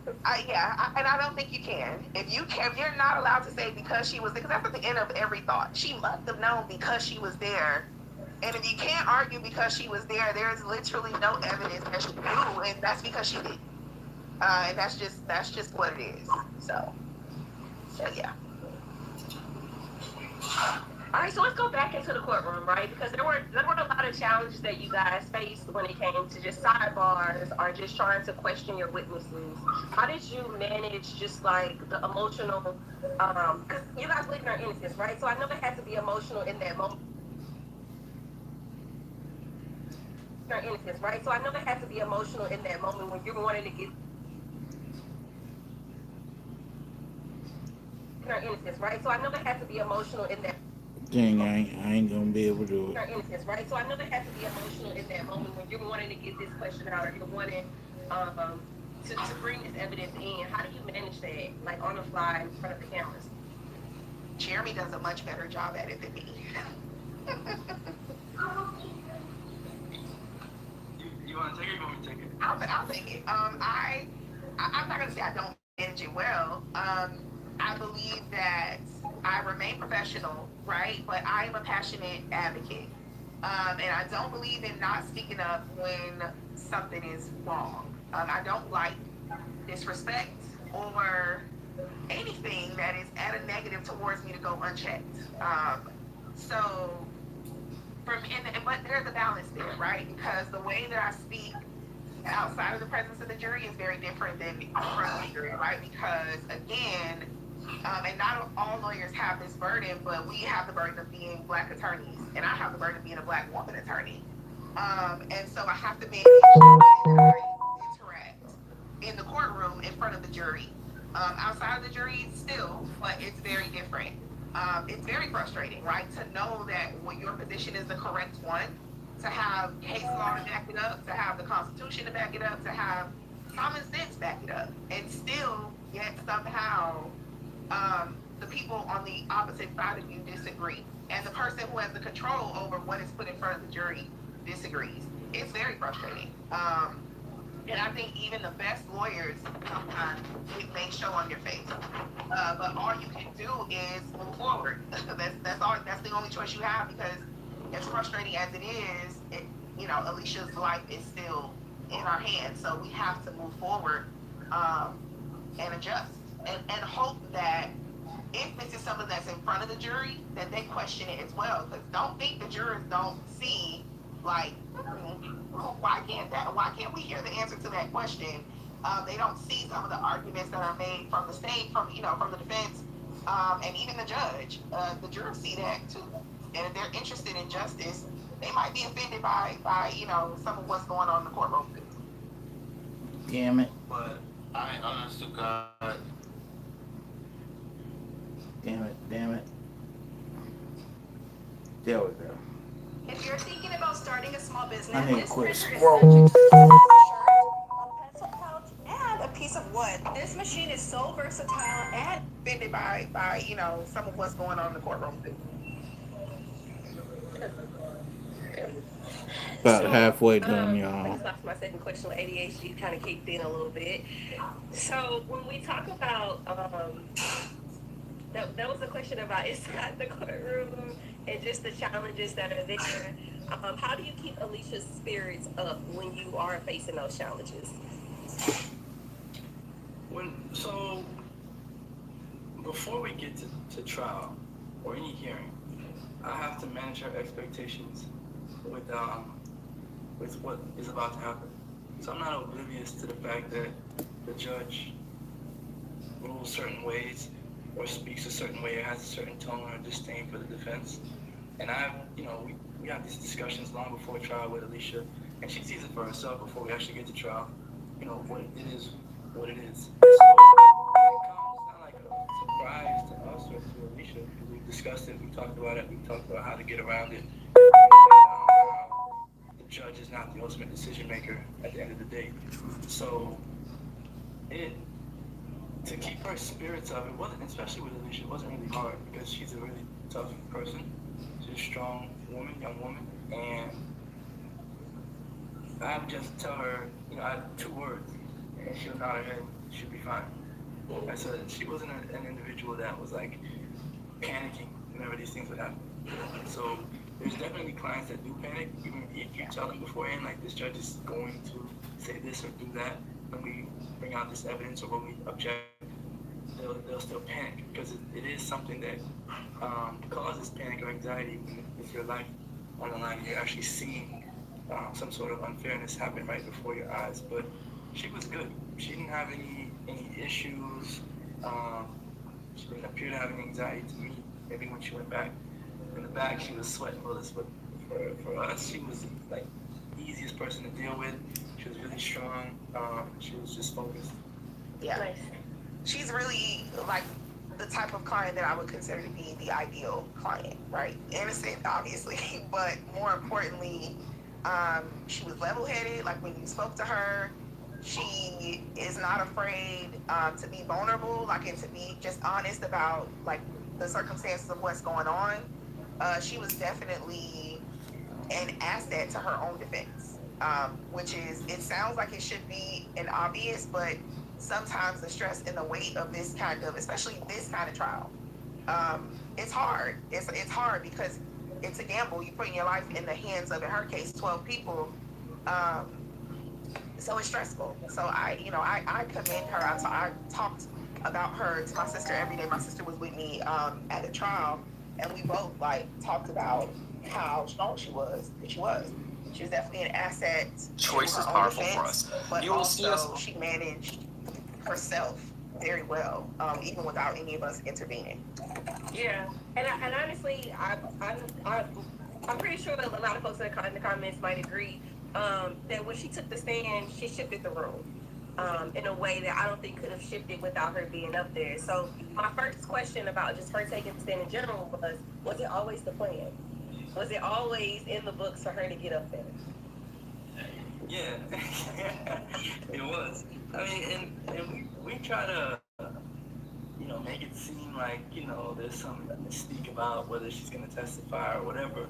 And I don't think you can. If you're not allowed to say because she was there, because that's at the end of every thought. She must have known because she was there. And if you can't argue because she was there, there's literally no evidence that she knew, and that's because she did. And that's just what it is. So yeah. All right, so let's go back into the courtroom, right? Because there were a lot of challenges that you guys faced when it came to just sidebars or just trying to question your witnesses. How did you manage just like the emotional? Because you guys believe in our innocence, right? So I know it had to be emotional in that moment. Our innocence, right? So I know it had to be emotional in that moment when you're wanting to get our innocence, right? So I know it had to be emotional in that. Dang, I ain't gonna be able to do it. Our innocence, right? So I know that has to be emotional in that moment when you're wanting to get this question out or you're wanting to bring this evidence in. How do you manage that, like on the fly in front of the cameras? Jeremy does a much better job at it than me. You want to take it or you want me to take it? I'll take it. I'm not gonna say I don't manage it well. I believe that I remain professional, right? But I am a passionate advocate. And I don't believe in not speaking up when something is wrong. I don't like disrespect or anything that is at a negative towards me to go unchecked. So, but there's a balance there, right? Because the way that I speak outside of the presence of the jury is very different than in front of the jury, right? Because again, and not all lawyers have this burden, but we have the burden of being Black attorneys, and I have the burden of being a Black woman attorney. And so I have to manage the way that I interact in the courtroom in front of the jury. Outside of the jury, still, but it's very different. It's very frustrating, right? To know that when your position is the correct one, to have case law to back it up, to have the Constitution to back it up, to have common sense back it up, and still, yet somehow, the people on the opposite side of you disagree. And the person who has the control over what is put in front of the jury disagrees. It's very frustrating. And I think even the best lawyers sometimes it may show on your face. But all you can do is move forward. That's the only choice you have because as frustrating as it is, Alicia's life is still in our hands. So we have to move forward and adjust and hope that if this is something that's in front of the jury, that they question it as well. Because don't think the jurors don't see, like, why can't we hear the answer to that question? They don't see some of the arguments that are made from the state, from the defense, and even the judge. The jurors see that too, and if they're interested in justice, they might be offended by some of what's going on in the courtroom. Damn it. But I honest to God, Damn it. There we go. If you're thinking about starting a small business, I need to this quit printer is scrolling. such a pencil pouch and a piece of wood. This machine is so versatile and Offended by some of what's going on in the courtroom. About halfway I done, y'all. just lost my second question with ADHD kind of kicked in a little bit. So when we talk about that was a question about inside the courtroom and just the challenges that are there. How do you keep Alicia's spirits up when you are facing those challenges? So before we get to trial or any hearing, I have to manage her expectations with what is about to happen. So I'm not oblivious to the fact that the judge rules certain ways or speaks a certain way or has a certain tone or disdain for the defense. And we have these discussions long before trial with Alicia, and she sees it for herself before we actually get to trial. What it is, what it is. So it's not like a surprise to us or to Alicia because we've discussed it, we've talked about it, we've talked about how to get around it. The judge is not the ultimate decision maker at the end of the day. So to keep her spirits up, it wasn't, especially with Alicia, it wasn't really hard because she's a really tough person. She's a strong woman, young woman, and I would just tell her, I had 2 words, and she'll nod her head, she'll be fine. I said she wasn't an individual that was like panicking whenever these things would happen. So there's definitely clients that do panic, even if you tell them beforehand, like this judge is going to say this or do that, when we bring out this evidence or when we object, they'll still panic because it is something that causes panic or anxiety with your life on the line. You're actually seeing some sort of unfairness happen right before your eyes. But she was good. She didn't have any issues. She didn't appear to have any anxiety to me. Maybe when she went back in the back, she was sweating bullets. But for us, she was like the easiest person to deal with. She was really strong. She was just focused. Yeah. Nice. She's really like the type of client that I would consider to be the ideal client, right? Innocent, obviously, but more importantly, she was level-headed. Like when you spoke to her, she is not afraid to be vulnerable, like, and to be just honest about like the circumstances of what's going on. She was definitely an asset to her own defense, which is, it sounds like it should be an obvious, but sometimes the stress and the weight of this kind of, especially this kind of trial, it's hard. It's hard because it's a gamble. You're putting your life in the hands of, in her case, 12 people. So it's stressful. So I commend her. I talked about her to my sister every day. My sister was with me at the trial, and we both like talked about how strong she was. She was definitely an asset. Choice is powerful for us. But You will see us. also she managed herself very well, even without any of us intervening. Yeah, and honestly, I'm pretty sure that a lot of folks in the comments might agree that when she took the stand, she shifted the room in a way that I don't think could have shifted without her being up there. So my first question about just her taking the stand in general was it always the plan? Was it always in the books for her to get up there? Yeah, it was. I mean, and we try to, make it seem like, there's some mystique about whether she's going to testify or whatever.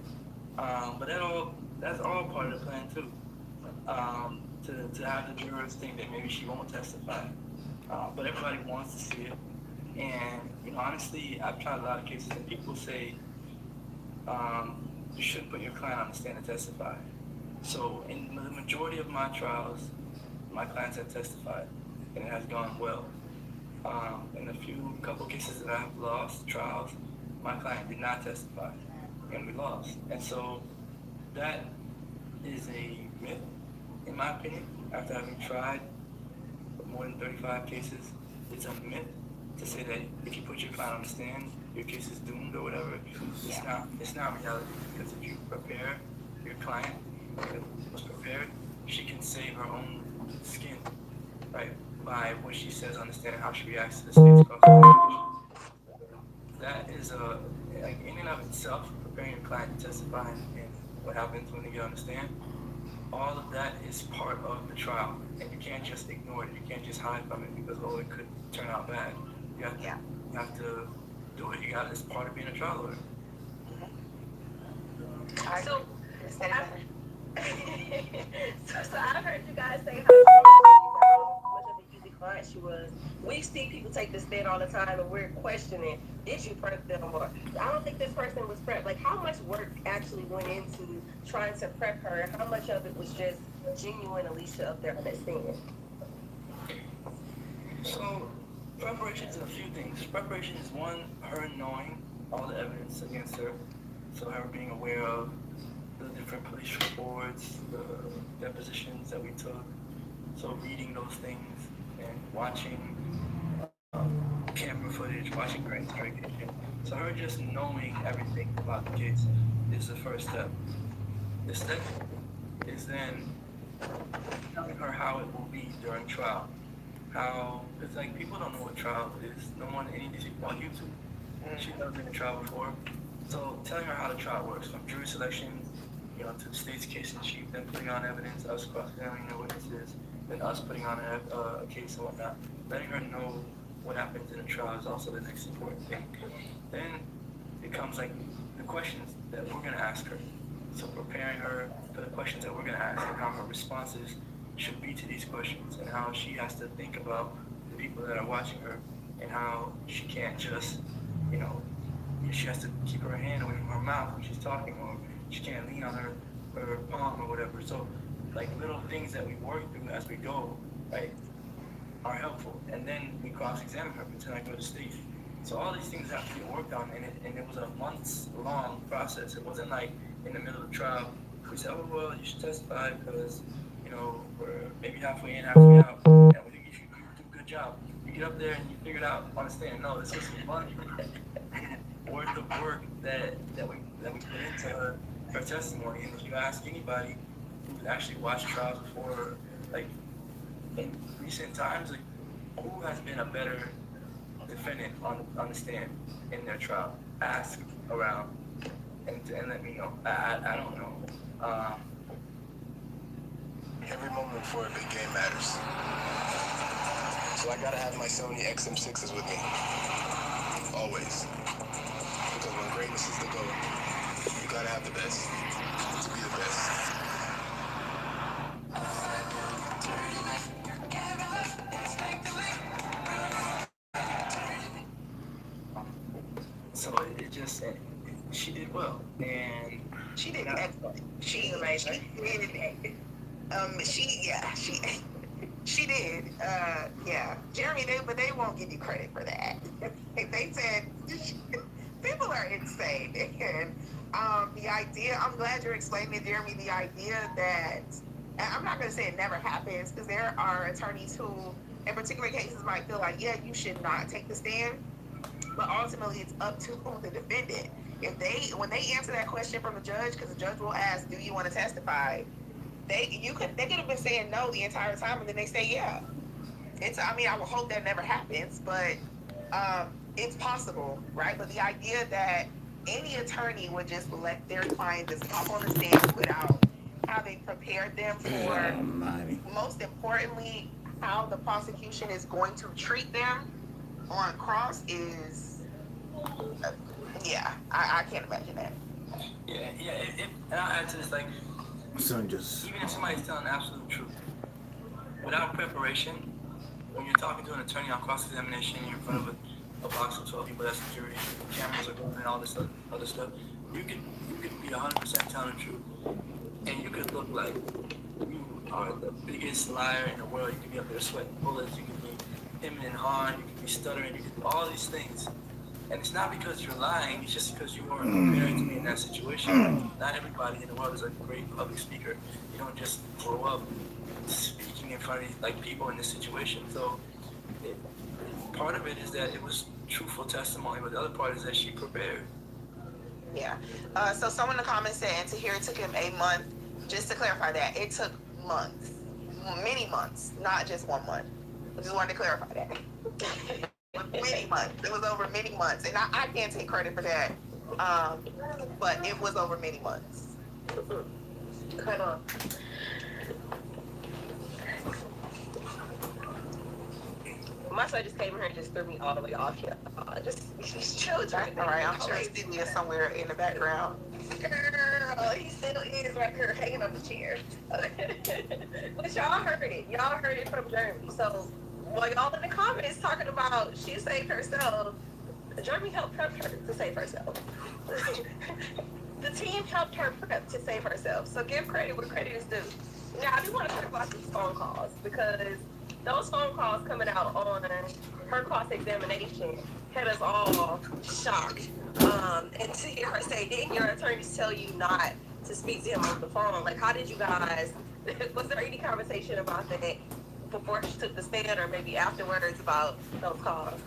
But that's all part of the plan too. To have the jurors think that maybe she won't testify. But everybody wants to see it. And, honestly, I've tried a lot of cases and people say, you shouldn't put your client on the stand to testify. So in the majority of my trials, my clients have testified, and it has gone well. In a couple cases that I have lost trials, my client did not testify, and we lost. And so that is a myth, in my opinion. After having tried more than 35 cases, it's a myth to say that if you put your client on the stand, your case is doomed or whatever. It's not reality, because if you prepare your client, was prepared, she can save her own skin, right? By what she says on the stand and how she reacts to the state's cross-examination. That is like in and of itself, preparing your client to testify and what happens when they get on the stand. All of that is part of the trial, and you can't just ignore it. You can't just hide from it because it could turn out bad. You have to do it. It's part of being a trial lawyer. So, so I've heard you guys say how much of an easy client she was. We see people take the stand all the time, and we're questioning, did you prep them? Or I don't think this person was prepped. Like, how much work actually went into trying to prep her? And how much of it was just genuine Alicia up there on that stand? So, preparation is a few things. Preparation is one, her knowing all the evidence against her. So her being aware of the different police reports, the depositions that we took. So reading those things and watching camera footage, watching her interrogation. So her just knowing everything about the case is the first step. The second is then telling her how it will be during trial. It's like people don't know what trial is. No one, any of these people on YouTube, she's never been in trial before. So telling her how the trial works, from jury selection, to the state's case in chief, then putting on evidence, us cross-examining the witnesses, then us putting on a case and whatnot. Letting her know what happens in a trial is also the next important thing. Then it comes like the questions that we're going to ask her. So preparing her for the questions that we're going to ask and how her responses should be to these questions and how she has to think about the people that are watching her and how she can't just, she has to keep her hand away from her mouth when she's talking, or she can't lean on her palm or whatever. So like little things that we work through as we go, right, are helpful. And then we cross-examine her, pretend I go to state. So all these things have to get worked on, and it was a months-long process. It wasn't like in the middle of the trial, we said, oh, well, you should testify because, we're maybe halfway in, halfway out, and we think you do a good job. You get up there and you figure it out on the stand. No, this was some months worth of work that we put into her testimony. And if you ask anybody who's actually watched trials before, like in recent times, like who has been a better defendant on the stand in their trial? Ask around and let me know. I don't know. Every moment before a big game matters. So I gotta have my Sony XM6s with me. Always. Because when greatness is the goal, you gotta have the best. To be the best. So it just, she did well, and She did excellent. She did. Yeah. Jeremy, but they won't give you credit for that. They said people are insane. And the idea, I'm glad you're explaining, Jeremy, the idea that, and I'm not going to say it never happens, because there are attorneys who, in particular cases, might feel like, yeah, you should not take the stand. but ultimately it's up to the defendant. When they answer that question from the judge, because the judge will ask, "Do you want to testify?" They could have been saying no the entire time, and then they say yeah. I mean, I would hope that never happens, but it's possible, right? But the idea that any attorney would just let their client just hop on the stand without having prepared them for, most importantly, how the prosecution is going to treat them on cross is, yeah, I can't imagine that. Yeah. And I'll add to this, like, even if somebody's telling the absolute truth, without preparation, when you're talking to an attorney on cross-examination, you're in front of a box of 12 people, that's the jury, cameras are going and all this other stuff, you could be 100% telling the truth, and you could look like you are the biggest liar in the world. You could be up there sweating bullets, you could be hemming and hawing, you could be stuttering, you could do all these things. And it's not because you're lying, it's just because you weren't prepared to be in that situation. Not everybody in the world is a great public speaker. You don't just grow up speaking in front of like people in this situation. So part of it is that it was truthful testimony, but the other part is that she prepared. Yeah. So someone in the comments said, and to hear it took him a month. Just to clarify that, it took months, many months, not just 1 month. I just wanted to clarify that. Many months. It was over many months, and I can't take credit for that. But it was over many months. Hold on. My son just came here and just threw me all the way off here. Just chill, Jack. All right, I'm sure Stevie is somewhere in the background. Girl, he still is right here hanging on the chair. But y'all heard it. Y'all heard it from Jeremy. So while y'all in the comments talking about she saved herself, Jeremy helped prep her to save herself. The team helped her prep to save herself. So give credit where credit is due. Now, I do want to talk about these phone calls because those phone calls coming out on her cross-examination had us all shocked. And to hear her say, didn't your attorneys tell you not to speak to him on the phone? Like, how did you guys, was there any conversation about that before she took the stand or maybe afterwards about those calls?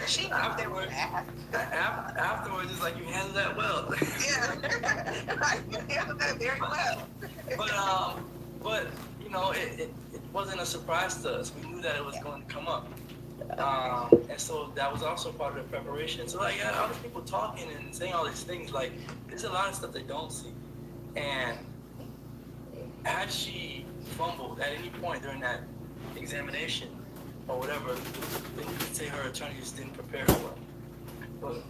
She afterwards, it's like you handled that well. Yeah, you handled that very well. But you know, it wasn't a surprise to us. We knew that it was going to come up, and so that was also part of the preparation. So like, yeah, all these people talking and saying all these things, like there's a lot of stuff they don't see. And had she fumbled at any point during that examination or whatever, then you could say her attorneys didn't prepare for it. But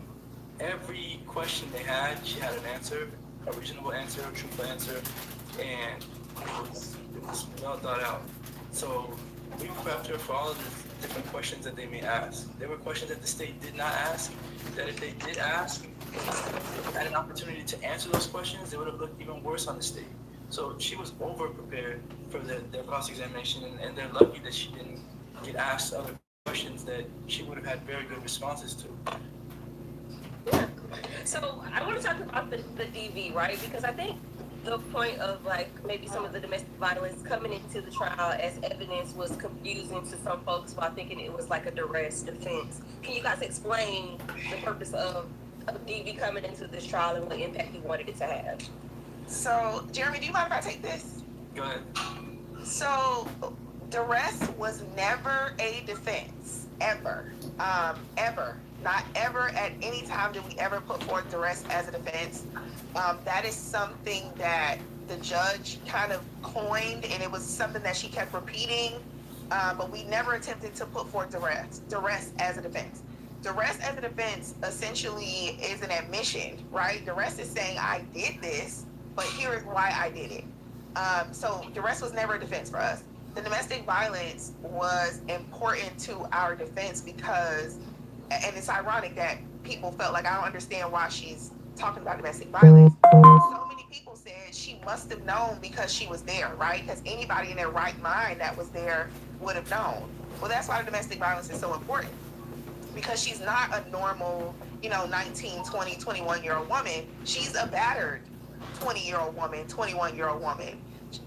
every question they had, she had an answer, a reasonable answer, a truthful answer, and it was well thought out. So we prepped her for all of the different questions that they may ask. There were questions that the state did not ask, that if they did ask, had an opportunity to answer those questions, they would have looked even worse on the state. So she was over-prepared for their cross-examination, and they're lucky that she didn't get asked other questions that she would have had very good responses to. Yeah. So I want to talk about the DV, right? Because I think the point of like maybe some of the domestic violence coming into the trial as evidence was confusing to some folks while thinking it was like a duress defense. Can you guys explain the purpose of DV coming into this trial and what impact you wanted it to have? So, Jeremy, do you mind if I take this? Go ahead. So, duress was never a defense, ever. Ever. Not ever at any time did we ever put forth duress as a defense. That is something that the judge kind of coined, and it was something that she kept repeating, but we never attempted to put forth duress as a defense. Duress as a defense essentially is an admission, right? Duress is saying, I did this, but here is why I did it. So duress was never a defense for us. The domestic violence was important to our defense because, and it's ironic that people felt like, I don't understand why she's talking about domestic violence. So many people said she must have known because she was there, right? Because anybody in their right mind that was there would have known. Well, that's why the domestic violence is so important. Because she's not a normal, 19, 20, 21-year-old woman. She's a battered 20-year-old woman, 21-year-old woman.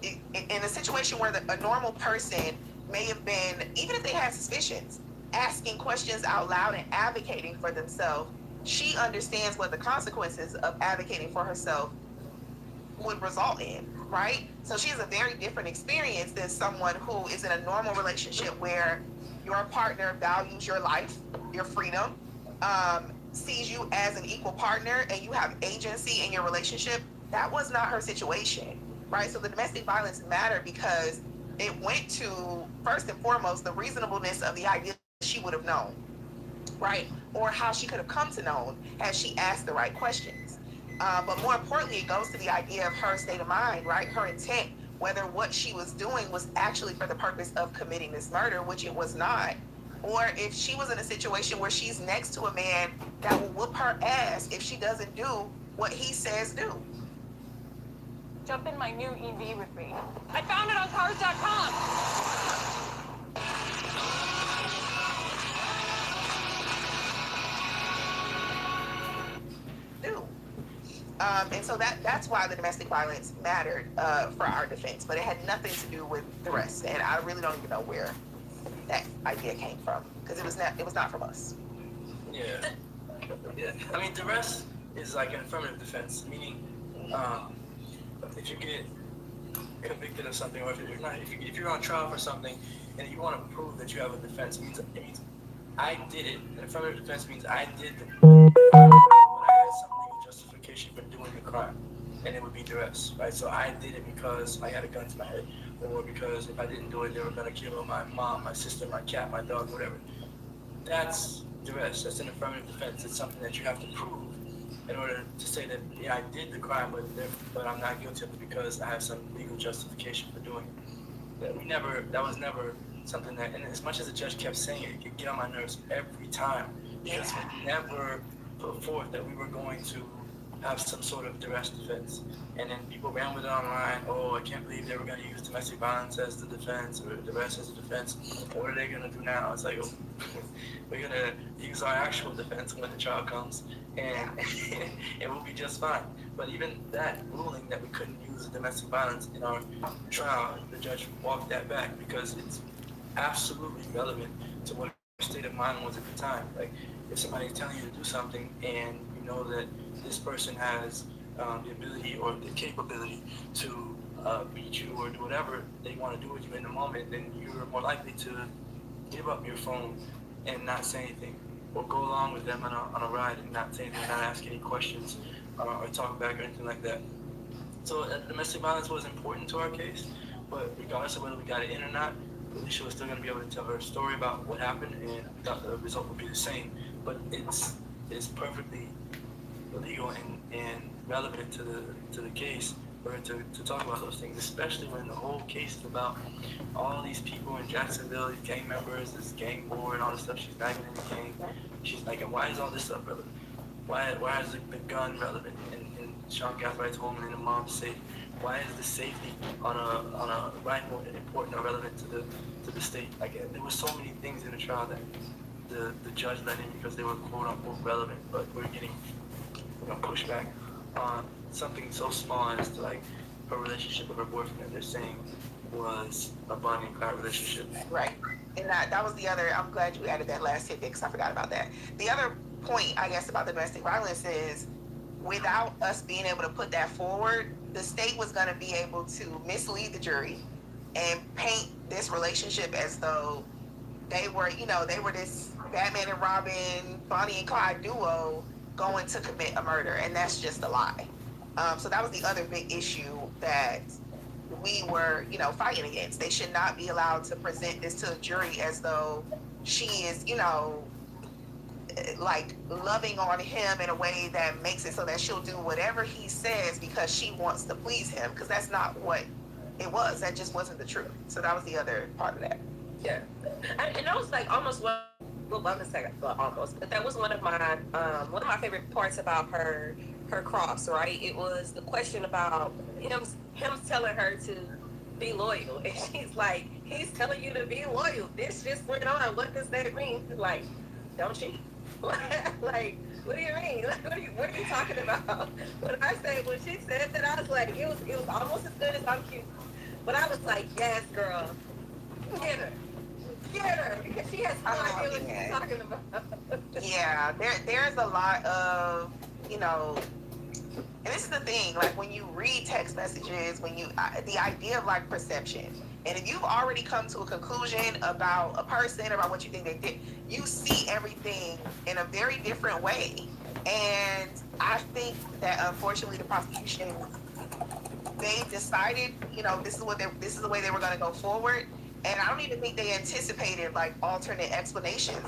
In a situation where a normal person may have been, even if they had suspicions, asking questions out loud and advocating for themselves, she understands what the consequences of advocating for herself would result in, right? So she has a very different experience than someone who is in a normal relationship where your partner values your life, your freedom, sees you as an equal partner, and you have agency in your relationship. That was not her situation, right? So the domestic violence mattered because it went to, first and foremost, the reasonableness of the idea she would have known, right? Or how she could have come to know had she asked the right questions. But more importantly, it goes to the idea of her state of mind, right? Her intent, whether what she was doing was actually for the purpose of committing this murder, which it was not. Or if she was in a situation where she's next to a man that will whoop her ass if she doesn't do what he says do. Jump in my new EV with me. I found it on cars.com. Do. And so that's why the domestic violence mattered for our defense, but it had nothing to do with the rest. And I really don't even know where that idea came from because it was not from us. Yeah. Yeah. I mean, the rest is like an affirmative defense, meaning if you get convicted of something, or if you're on trial for something and you want to prove that you have a defense, it means I did it. An affirmative defense means I did the crime, but I had some legal justification for doing the crime, and it would be duress, right? So I did it because I had a gun to my head, or because if I didn't do it, they were gonna kill my mom, my sister, my cat, my dog, whatever. That's duress. That's an affirmative defense. It's something that you have to prove in order to say that, yeah, I did the crime, but I'm not guilty of it because I have some legal justification for doing it. That was never something that, and as much as the judge kept saying it, it could get on my nerves every time because we never put forth that we were going to have some sort of duress defense. And then people ran with it online. Oh, I can't believe they were going to use domestic violence as the defense or duress as a defense. What are they going to do now? It's like, oh, we're going to use our actual defense when the trial comes, and it will be just fine. But even that ruling that we couldn't use domestic violence in our trial, the judge walked that back because it's absolutely relevant to what your state of mind was at the time. Like, if somebody's telling you to do something and you know that this person has the ability or the capability to beat you or do whatever they want to do with you in the moment, then you're more likely to give up your phone and not say anything, or go along with them on a ride and not say anything, not ask any questions or talk back or anything like that. So domestic violence was important to our case, but regardless of whether we got it in or not, Alicia was still going to be able to tell her story about what happened, and I thought the result would be the same. But it's perfectly legal and relevant to the case for her to talk about those things, especially when the whole case is about all these people in Jacksonville, these gang members, this gang war and all this stuff. She's not even in the gang. She's like, why is all this stuff relevant? Why is the gun relevant in Sean Gathwright's home and in the mom's safe? Why is the safety on a rifle important or relevant to the state? Like, there were so many things in the trial that the judge let in because they were quote unquote relevant, but we're getting pushback on something so small as to like her relationship with her boyfriend that they're saying was a Bonnie and Clyde relationship. Right. And that was the other, I'm glad you added that last tidbit because I forgot about that. The other point, I guess, about domestic violence is without us being able to put that forward, the state was going to be able to mislead the jury and paint this relationship as though they were this Batman and Robin, Bonnie and Clyde duo going to commit a murder, and that's just a lie. So that was the other big issue that we were, fighting against. They should not be allowed to present this to a jury as though she is, like loving on him in a way that makes it so that she'll do whatever he says because she wants to please him, because that's not what it was. That just wasn't the truth. So that was the other part of that. Yeah, and that was like almost one. Well, I'm gonna say almost, but that was one of my favorite parts about her cross. Right, it was the question about him telling her to be loyal, and she's like, he's telling you to be loyal. This just went on. What does that mean? Like, don't cheat. Like, what do you mean? Like, what are you talking about? When she said that, I was like, it was almost as good as I'm cute. But I was like, yes, girl, get her. get her because she has no idea what she's talking about. Yeah, there's a lot of, you know, and this is the thing, like when you read text messages, when you, the idea of like perception, and if you've already come to a conclusion about a person, about what you think they did, you see everything in a very different way. And I think that unfortunately the prosecution, they decided, you know, this is the way they were going to go forward. And I don't even think they anticipated like alternate explanations.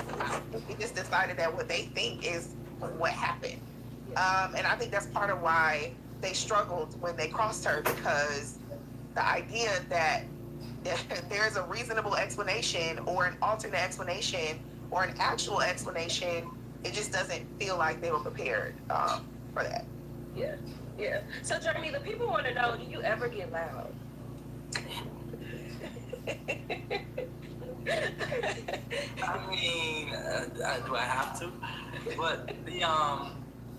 They just decided that what they think is what happened. And I think that's part of why they struggled when they crossed her, because the idea that there's a reasonable explanation or an alternate explanation or an actual explanation, it just doesn't feel like they were prepared for that. Yeah, yeah. So, Jeremy, the people want to know, do you ever get loud? I mean, do I have to? But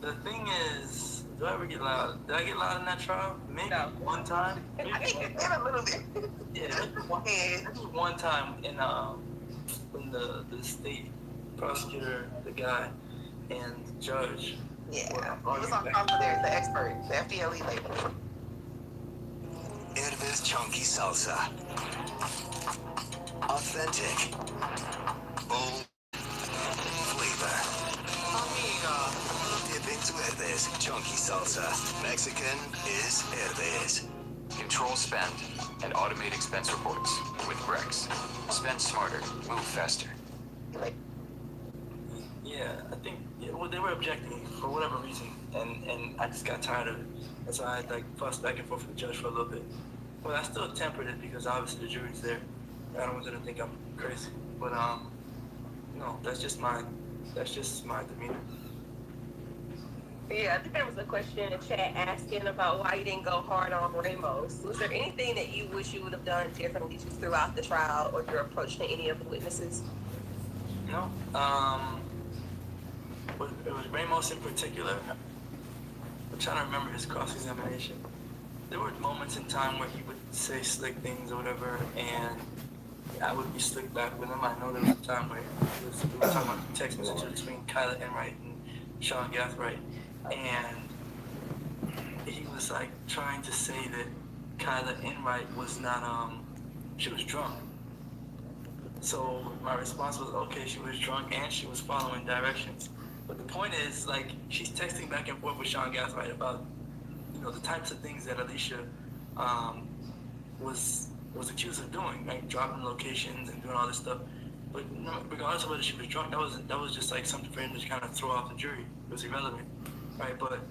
the thing is, do I ever get loud? Did I get loud in that trial? Maybe one time. Maybe I think it did a little bit. yeah, maybe one time in when the state prosecutor, the guy, and the judge. Yeah, it was on top of the expert, the FDLE label. Hervez chunky salsa. Authentic. Bold flavor. Dip into Hervez chunky salsa. Mexican is Hervez. Control spend and automate expense reports with Brex. Spend smarter, move faster. Yeah, I think well, they were objecting for whatever reason, and I just got tired of it. And so I like fussed back and forth with the judge for a little bit. But I still tempered it because obviously the jury's there. I don't want them to think I'm crazy. But no, that's just my demeanor. Yeah, I think there was a question in the chat asking about why you didn't go hard on Ramos. Was there anything that you wish you would have done differently just throughout the trial or your approach to any of the witnesses? No. It was Ramos in particular. I'm trying to remember his cross-examination. There were moments in time where he would say slick things or whatever, and I would be slick back with him. I know there was a time where we were talking about text messages between Kyla Enright and Sean Gathright, and he was like trying to say that Kyla Enright was not, she was drunk. So my response was, okay, she was drunk and she was following directions. But the point is, like, she's texting back and forth with Sean Gathright about, you know, the types of things that Alicia was accused of doing, like dropping locations and doing all this stuff. But regardless of whether she was drunk, that was just like something for him to kind of throw off the jury. It was irrelevant, right? But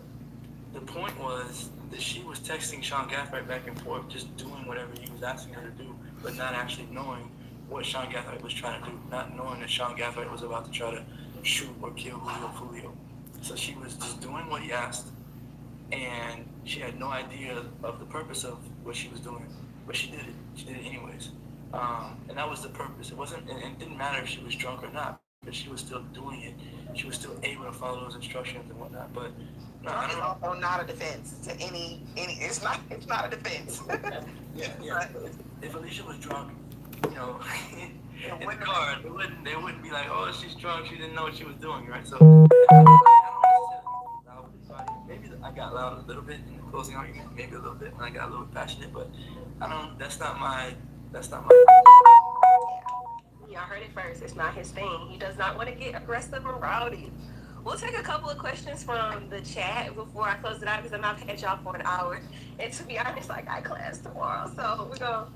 the point was that she was texting Sean Gathright back and forth, just doing whatever he was asking her to do, but not actually knowing what Sean Gathright was trying to do, not knowing that Sean Gathright was about to try to shoot or kill Julio. So she was just doing what he asked, and she had no idea of the purpose of what she was doing, but she did it. She did it anyways, and that was the purpose. It wasn't, and it didn't matter if she was drunk or not, but she was still doing it. She was still able to follow those instructions and whatnot. But no, Drunk is also not a defense to any. It's not a defense. yeah. If Alicia was drunk, you know, in the car, they wouldn't be like, oh, she's drunk, she didn't know what she was doing, right? So maybe I got loud a little bit in the closing argument, maybe a little bit, and I got a little bit passionate, but that's not my. Y'all heard it first. It's not his thing. He does not want to get aggressive and rowdy. We'll take a couple of questions from the chat before I close it out because I've had y'all for an hour. And to be honest, I got class tomorrow, so we're gonna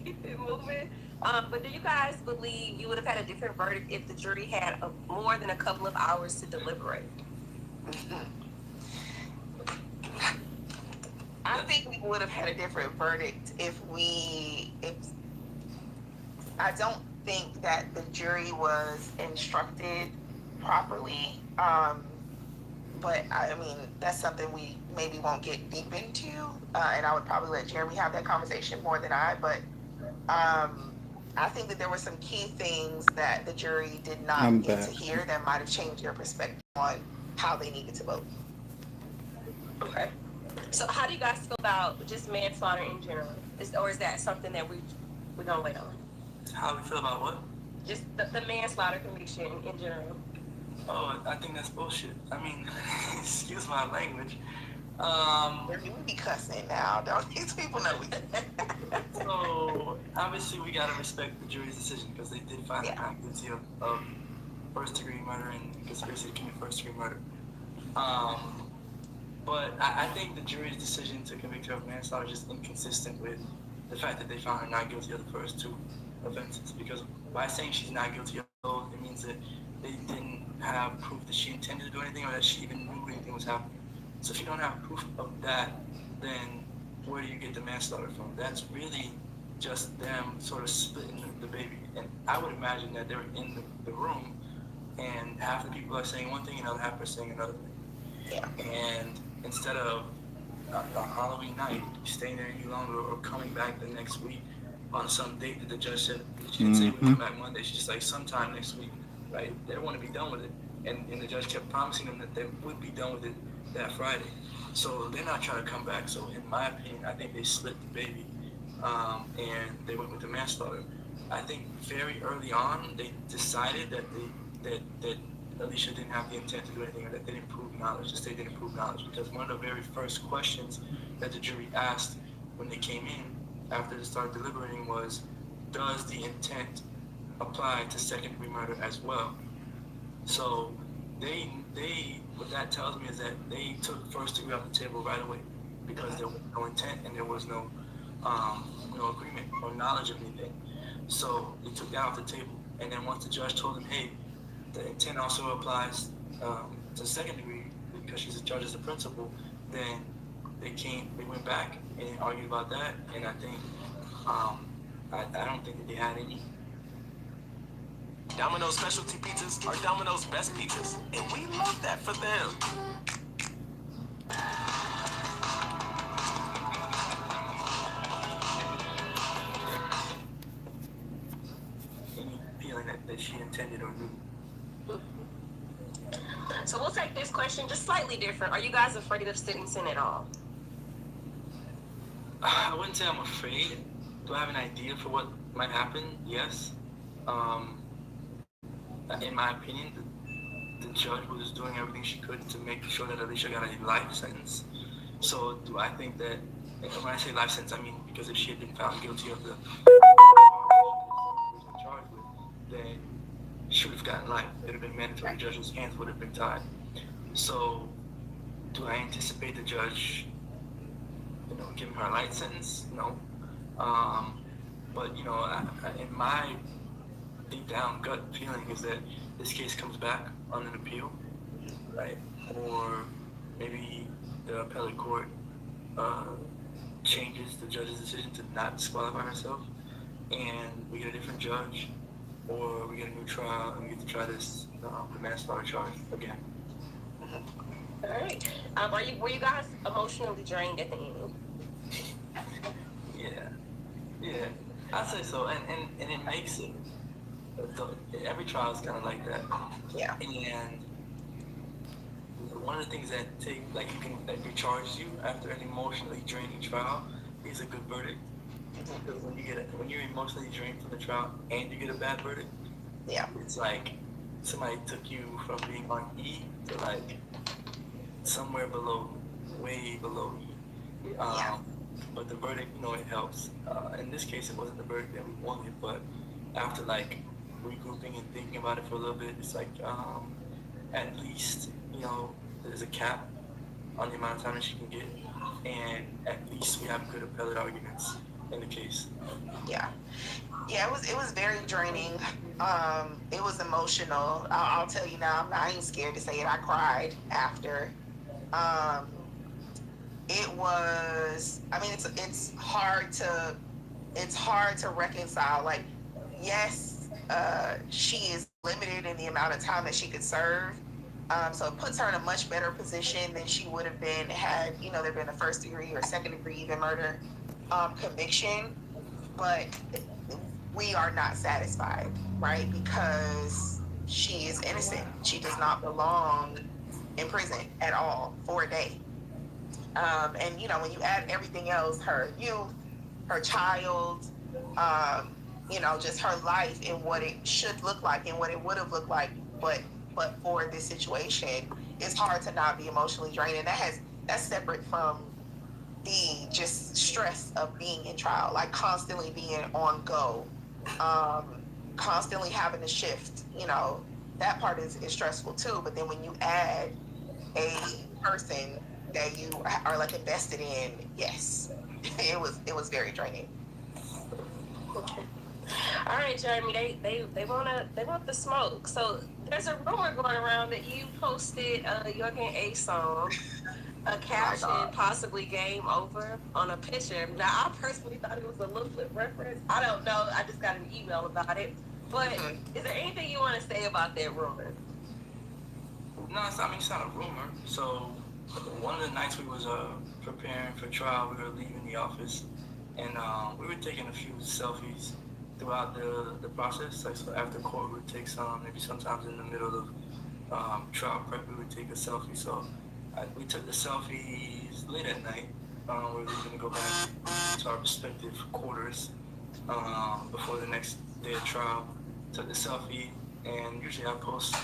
keep it moving. But do you guys believe you would have had a different verdict if the jury had more than a couple of hours to deliberate? I think we would have had a different verdict if I don't think that the jury was instructed properly. But I mean, that's something we maybe won't get deep into. And I would probably let Jeremy have that conversation more than I, but I think that there were some key things that the jury did not get to hear that might have changed their perspective on how they needed to vote. Okay. So how do you guys feel about just manslaughter in general? Or is that something that we're gonna wait on? How we feel about what? Just the manslaughter conviction in general. Oh, I think that's bullshit. I mean, excuse my language. We be cussing now. Don't these people know we? So obviously we gotta respect the jury's decision because they did find him not guilty of first-degree murder and conspiracy to commit first-degree murder. But I think the jury's decision to convict her of manslaughter is just inconsistent with the fact that they found her not guilty of the first two offenses. Because by saying she's not guilty of those, it means that they didn't have proof that she intended to do anything or that she even knew anything was happening. So if you don't have proof of that, then where do you get the manslaughter from? That's really just them sort of splitting the baby. And I would imagine that they're in the room and half the people are saying one thing and the other half are saying another thing. Yeah. And instead of on Halloween night staying there any longer or coming back the next week on some date that the judge said, she didn't say we come back Monday, she's just like sometime next week, right? They don't want to be done with it. And the judge kept promising them that they would be done with it that Friday. So they're not trying to come back. So in my opinion, I think they split the baby and they went with the manslaughter. I think very early on they decided that that Alicia didn't have the intent to do anything or that they didn't prove knowledge, the state didn't prove knowledge. Because one of the very first questions that the jury asked when they came in after they started deliberating was, does the intent apply to second-degree murder as well? So they what that tells me is that they took first degree off the table right away because there was no intent and there was no agreement or knowledge of anything. So they took that off the table. And then once the judge told them, hey, the intent also applies to second degree because she's a judge as a principal, then they went back and argued about that. And I think I don't think that they had any. Domino's specialty pizzas are Domino's best pizzas, and we love that for them. Any feeling that she intended or knew. So we'll take this question just slightly different. Are you guys afraid of sentencing at all? I wouldn't say I'm afraid. Do I have an idea for what might happen? Yes. In my opinion, the judge was doing everything she could to make sure that Alicia got a life sentence. So do I think that, and when I say life sentence, I mean because if she had been found guilty of the charge with, then she would have gotten life. It would have been mandatory. The judge's hands would have been tied. So do I anticipate the judge, giving her a light sentence? No. But in my deep down gut feeling is that this case comes back on an appeal, right? Or maybe the appellate court changes the judge's decision to not disqualify herself, and we get a different judge, or we get a new trial, and we get to try this the manslaughter charge again. All right. Were you guys emotionally drained at the end? Yeah, I'd say so, and it makes it. Every trial is kind of like that. Yeah. And one of the things that recharges you after an emotionally draining trial is a good verdict. Because when you're emotionally drained from the trial and you get a bad verdict, yeah, it's like somebody took you from being on E to like somewhere below, way below E. But the verdict, it helps. In this case, it wasn't the verdict that we wanted, but after regrouping and thinking about it for a little bit, it's like at least there's a cap on the amount of time that she can get, and at least we have good appellate arguments in the case. Yeah, it was very draining. It was emotional. I'll tell you now, I ain't scared to say it. I cried after. It was. I mean, it's hard to reconcile. Like, yes, she is limited in the amount of time that she could serve. So it puts her in a much better position than she would have been had, there been a first degree or second degree even murder conviction. But we are not satisfied, right? Because she is innocent. She does not belong in prison at all for a day. And when you add everything else, her youth, her child, just her life and what it should look like and what it would have looked like, but for this situation, it's hard to not be emotionally drained, and that's separate from the just stress of being in trial, like constantly being on go, constantly having to shift. That part is stressful too. But then when you add a person that you are like invested in, yes, it was very draining. All right, Jeremy. They want the smoke. So there's a rumor going around that you posted your A song, a caption, possibly "Game Over" on a picture. Now, I personally thought it was a Lil Flip reference. I don't know. I just got an email about it. But is there anything you want to say about that rumor? No, it's not a rumor. So one of the nights we was preparing for trial, we were leaving the office, and we were taking a few selfies throughout the process. Like, so after court, we would take some. Maybe sometimes in the middle of trial prep, we would take a selfie. So we took the selfies late at night. We were leaving to go back to our respective quarters before the next day of trial. Took the selfie, and usually I post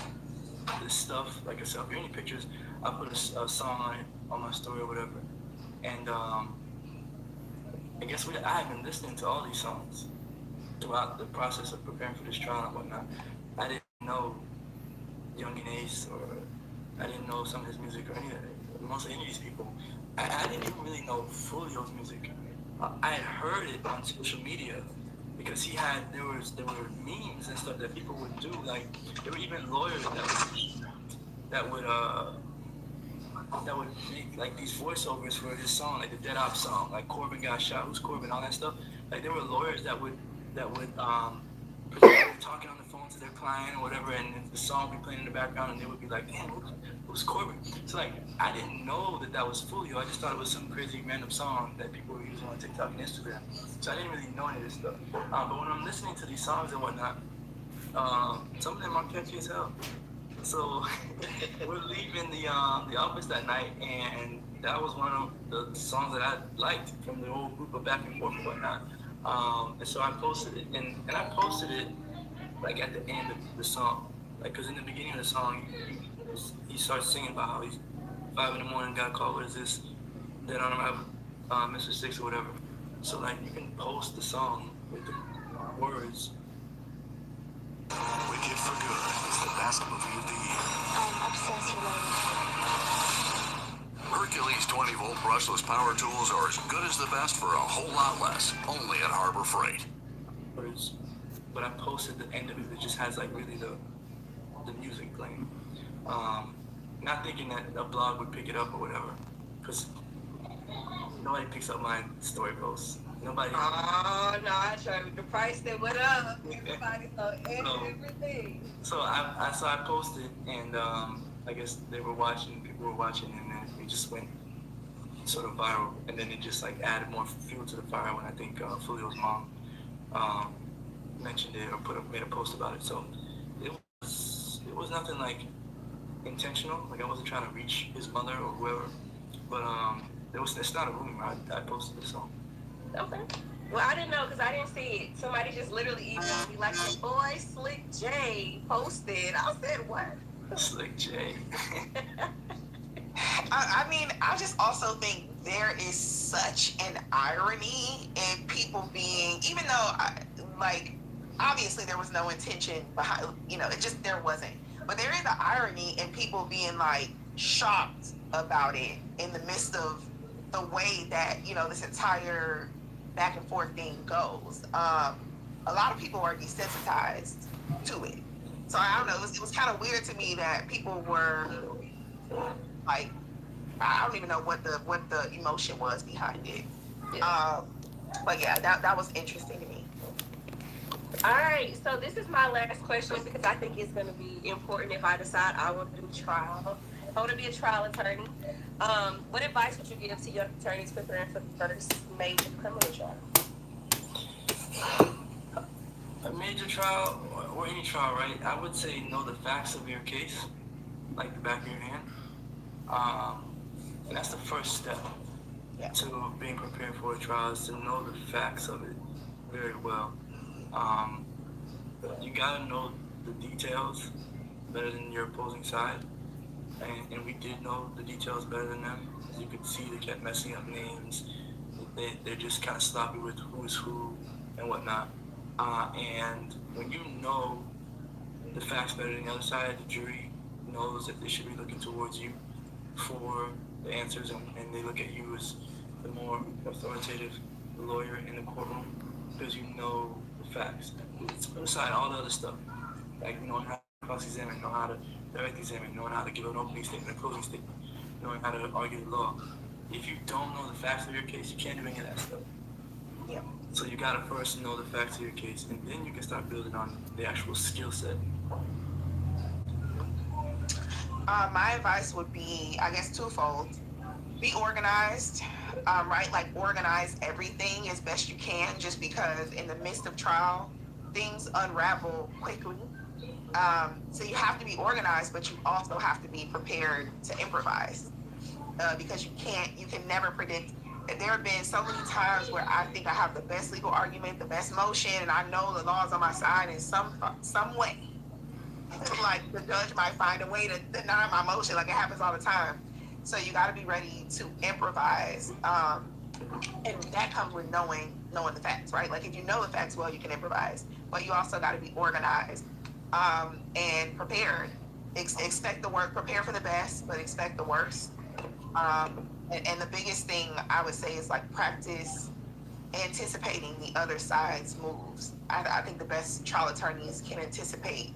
this stuff, like a selfie, any pictures. I put a song on my story or whatever. And I guess I had been listening to all these songs throughout the process of preparing for this trial and whatnot. I didn't know Young and Ace, or I didn't know some of his music, or most of any of these people. I didn't even really know Fulio's music. I had heard it on social media because there were memes and stuff that people would do. Like, there were even lawyers that would make like these voiceovers for his song, like the Dead Op song, like Corbin got shot, who's Corbin, all that stuff. Like, there were lawyers that would pretend talking on the phone to their client or whatever, and the song would be playing in the background, and they would be like, "Man, who's Corbin?" So like, I didn't know that was Fulio. I just thought it was some crazy random song that people were using on TikTok and Instagram. So I didn't really know any of this stuff. But when I'm listening to these songs and whatnot, some of them are catchy as hell. So we're leaving the office that night, and that was one of the songs that I liked from the whole group of back and forth and whatnot. And so I posted it, and I posted it like at the end of the song, like, because in the beginning of the song, he starts singing about how he's 5 in the morning, got called, what is this? Dead on arrival, Mr. Six or whatever. So like, you can post the song with the words. Wicked for Good is the best movie of the year. I'm obsessed with Hercules 20-volt brushless power tools are as good as the best for a whole lot less, only at Harbor Freight. But I posted the end of it that just has like really the music playing. Not thinking that a blog would pick it up or whatever, because nobody picks up my story posts. Nobody. Oh no, I tried. The price that went up. Everybody saw everything. So I posted, and I guess people were watching, and then it just went sort of viral, and then it just like added more fuel to the fire when I think Fulio's mom mentioned it or made a post about it. So it was nothing like intentional. Like, I wasn't trying to reach his mother or whoever, but it's not a rumor. I posted the song. Okay. Well, I didn't know because I didn't see it. Somebody just literally emailed me like, "The boy Slick J posted." I said, "What?" Slick J. I mean, I just also think there is such an irony in people being, even though, obviously there was no intention behind, there wasn't. But there is an irony in people being, like, shocked about it in the midst of the way that, this entire back and forth thing goes. A lot of people are desensitized to it. So I don't know, it was kind of weird to me that people were, like, I don't even know what the emotion was behind it. But yeah, that was interesting to me. All right, so this is my last question because I think it's going to be important if I decide I want to do trial. I want to be a trial attorney. What advice would you give to young attorneys preparing for the first major criminal trial? A major trial, or any trial, right? I would say know the facts of your case, like the back of your hand. And that's the first step to being prepared for a trial, is to know the facts of it very well. Um, you gotta know the details better than your opposing side, and we did know the details better than them. As you could see, they kept messing up names. They're just kind of sloppy with who's who and whatnot. And when you know the facts better than the other side, the jury knows that they should be looking towards you for the answers, and they look at you as the more authoritative lawyer in the courtroom because you know the facts. It's put aside all the other stuff, like knowing how to cross-examine, knowing how to direct examine, knowing how to give an opening statement, a closing statement, knowing how to argue the law. If you don't know the facts of your case, you can't do any of that stuff. Yeah. So you gotta first know the facts of your case, and then you can start building on the actual skill set. My advice would be, I guess, twofold. Be organized, right? Like organize everything as best you can, just because in the midst of trial, things unravel quickly. So you have to be organized, but you also have to be prepared to improvise because you can never predict. There have been so many times where I think I have the best legal argument, the best motion, and I know the law's on my side in some way. Like the judge might find a way to deny my motion, like it happens all the time. So you got to be ready to improvise, and that comes with knowing the facts, right? Like if you know the facts well, you can improvise, but you also got to be organized and prepared. Expect the worst. Prepare for the best, but expect the worst. And the biggest thing I would say is like practice anticipating the other side's moves. I think the best trial attorneys can anticipate,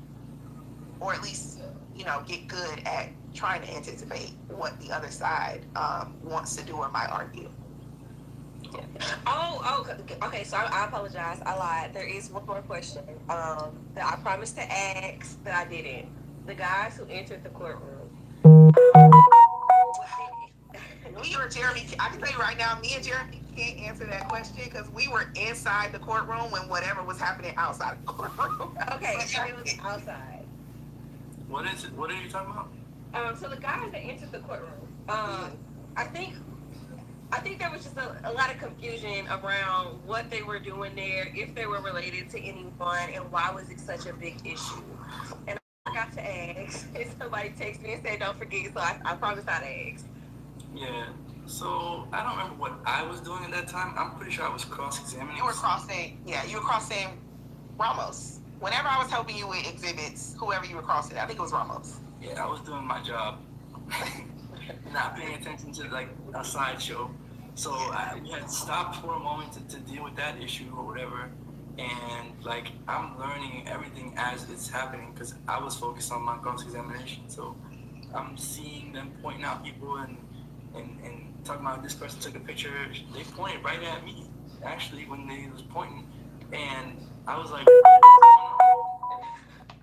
or at least get good at trying to anticipate what the other side wants to do or might argue. Okay. So I apologize. I lied. There is one more question that I promised to ask that I didn't. The guys who entered the courtroom. Me or Jeremy, I can tell you right now, me and Jeremy can't answer that question because we were inside the courtroom when whatever was happening outside the courtroom. Okay, so it was outside. What is it? What are you talking about? So the guys that entered the courtroom, I think there was just a lot of confusion around what they were doing there, if they were related to anyone, and why was it such a big issue. And I forgot to ask, and somebody texted me and said, "Don't forget." So I promised I'd ask. Yeah. So I don't remember what I was doing at that time. I'm pretty sure I was cross-examining. You were crossing Ramos. Whenever I was helping you with exhibits, whoever you were crossing, I think it was Ramos. Yeah, I was doing my job, not paying attention to like a sideshow. So we had stopped for a moment to deal with that issue or whatever. And like I'm learning everything as it's happening because I was focused on my cross-examination. So I'm seeing them pointing out people and talking about this person took a picture. They pointed right at me actually when they was pointing, and I was like,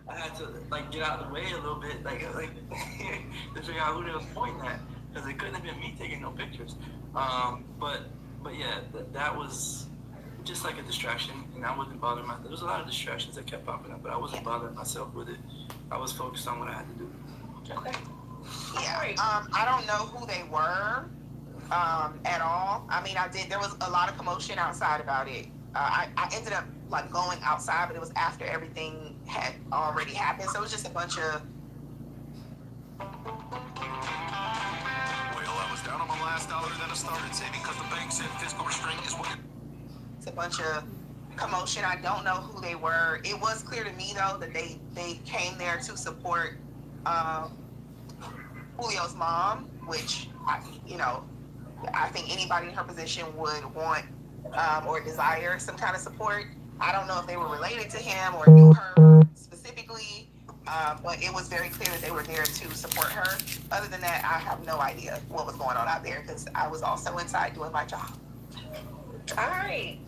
I had to like get out of the way a little bit, like to figure out who they was pointing at because it couldn't have been me taking no pictures. But yeah, that was just like a distraction, and I wasn't bothering myself. There was a lot of distractions that kept popping up, but I wasn't bothering myself with it. I was focused on what I had to do. Okay. Yeah. I don't know who they were at all. I mean, there was a lot of commotion outside about it. I ended up like going outside, but it was after everything had already happened. So it was just a bunch of. Well, I was down on my last dollar, then I started saving because the bank said fiscal restraint is what. It's a bunch of commotion. I don't know who they were. It was clear to me though that they came there to support Julio's mom, which I think anybody in her position would want or desire some kind of support. I don't know if they were related to him or knew her specifically, but it was very clear that they were there to support her. Other than that, I have no idea what was going on out there because I was also inside doing my job. All right.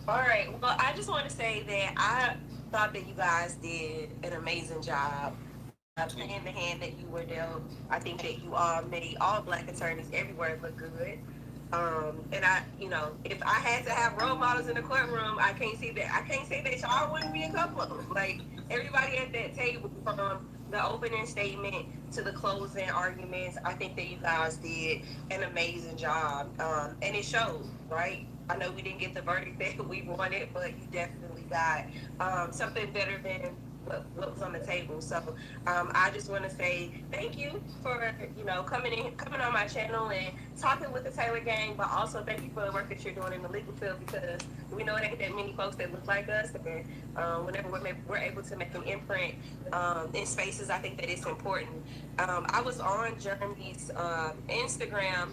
Well, I just want to say that I thought that you guys did an amazing job. Playing the hand that you were dealt. I think that you all made all Black attorneys everywhere look good. And if I had to have role models in the courtroom, I can't say that y'all wouldn't be a couple of them. Like everybody at that table, from the opening statement to the closing arguments, I think that you guys did an amazing job. And it showed, right? I know we didn't get the verdict that we wanted, but you definitely got something better than what was on the table. So I just want to say thank you for coming on my channel and talking with the Taylor gang, but also thank you for the work that you're doing in the legal field, because we know it ain't that many folks that look like us, and whenever we're able to make an imprint in spaces, I think that it's important. I was on Jeremy's Instagram,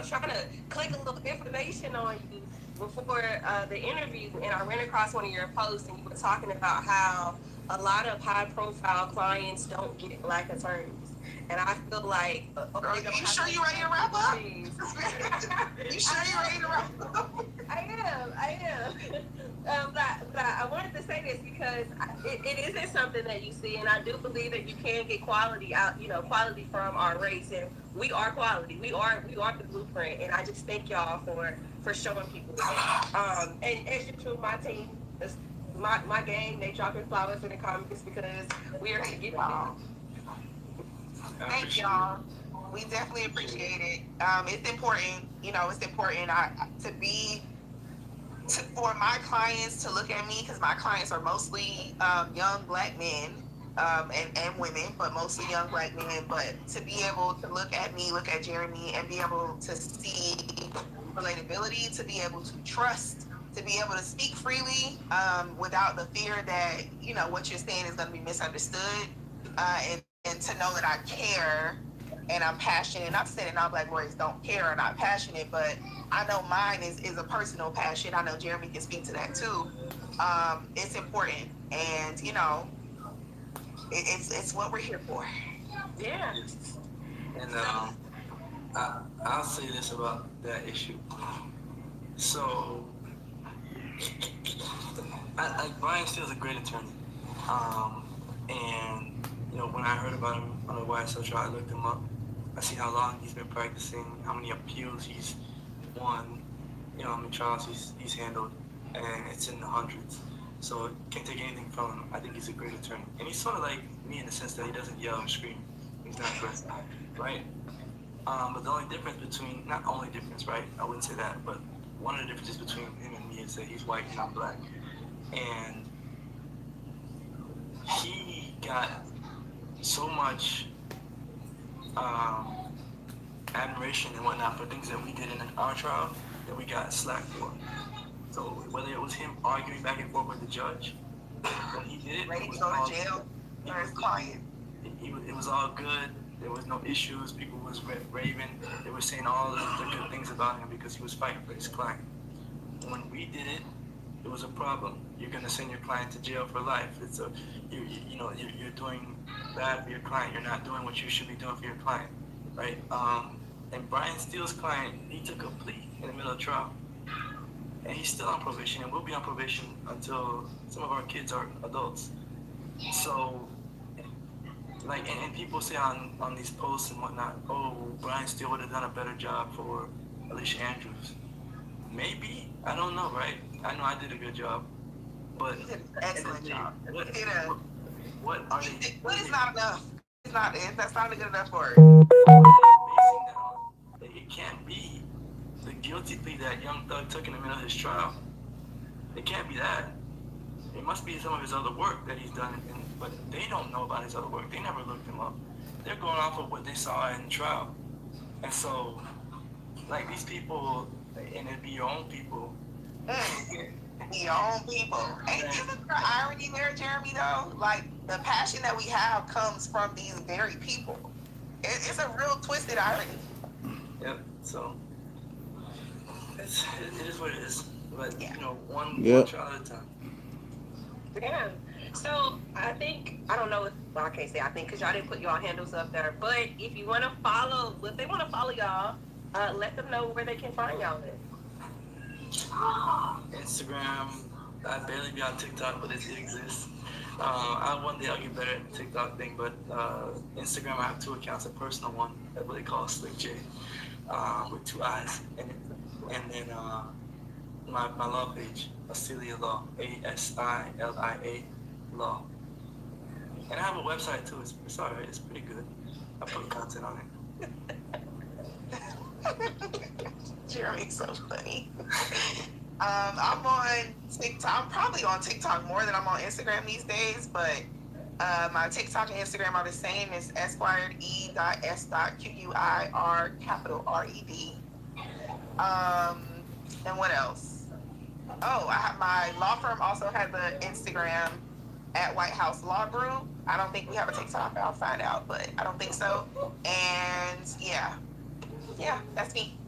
trying to click a little information on you before the interview, and I ran across one of your posts, and you were talking about how a lot of high-profile clients don't get black attorneys, and I feel like Girl, you sure you ready to wrap up? You sure you ready to wrap up? I am. But I wanted to say this because it isn't something that you see, and I do believe that you can get quality out, quality from our race, and we are quality. We are the blueprint, and I just thank y'all for showing people that. And as usual, my team, my gang, they dropping flowers in the comments because we are to get y'all. Thank y'all. We definitely appreciate it. It's important, it's important for my clients to look at me, because my clients are mostly young black men and women, but mostly young black men. But to be able to look at me, look at Jeremy, and be able to see relatability, to be able to trust, to be able to speak freely without the fear that, what you're saying is going to be misunderstood, and to know that I care and I'm passionate. Not saying that non-black warriors don't care or not passionate, but I know mine is a personal passion. I know Jeremy can speak to that too. It's important, and it's what we're here for. Yeah. And I'll say this about that issue. So, Brian Steele's a great attorney. And when I heard about him on the YSL trial, I looked him up. I see how long he's been practicing, how many appeals he's won, how many trials he's handled, and it's in the hundreds. So can't take anything from him. I think he's a great attorney. And he's sort of like me in the sense that he doesn't yell and scream. He's not aggressive, right? But the only difference between, not only difference, right? I wouldn't say that, but one of the differences between him and me is that he's white and I'm black. And he got so much admiration and whatnot for things that we did in our trial that we got slack for. So whether it was him arguing back and forth with the judge when he did it, Ready to go to jail for his client. It was all good. There was no issues. People was raving. They were saying all the good things about him because he was fighting for his client. When we did it, it was a problem. You're gonna send your client to jail for life. It's you're doing bad for your client. You're not doing what you should be doing for your client, right? And Brian Steele's client, he took a plea in the middle of trial, and he's still on probation, and will be on probation until some of our kids are adults. So, and people say on these posts and whatnot, oh, Brian Steele would have done a better job for Alicia Andrews. Maybe, I don't know, right? I know I did a good job, but You did an excellent job. What are they? What is not enough? That's not a good enough word. It can't be the guilty plea that Young Thug took in the middle of his trial. It can't be that. It must be some of his other work that he's done, but they don't know about his other work. They never looked him up. They're going off of what they saw in the trial. And so, like, these people, and it'd be your own people. Your own people. Isn't there irony there, Jeremy, though? Like, the passion that we have comes from these very people. It's a real twisted irony. Yep, so it is what it is. But, one trial at a time. Yeah. So I think, I don't know if, well, I can't say I think because y'all didn't put y'all handles up there, but if you want to follow, if they want to follow y'all, let them know where they can find y'all at. Instagram, I barely be on TikTok, but it exists. One day I'll get better at the TikTok thing, but Instagram, I have 2 accounts, a personal one, that's what they call Slick J, with 2 eyes in it. And then my law page, Asilia Law, ASILIA Law. And I have a website too, it's alright, it's pretty good. I put content on it. Jeremy's so funny. I'm on TikTok. I'm probably on TikTok more than I'm on Instagram these days, but my TikTok and Instagram are the same. It's esquired.e.s.q-u-i-r capital R-E-D. And what else? Oh, I have my law firm also has an Instagram at White House Law Group. I don't think we have a TikTok. I'll find out, but I don't think so. And yeah, that's me.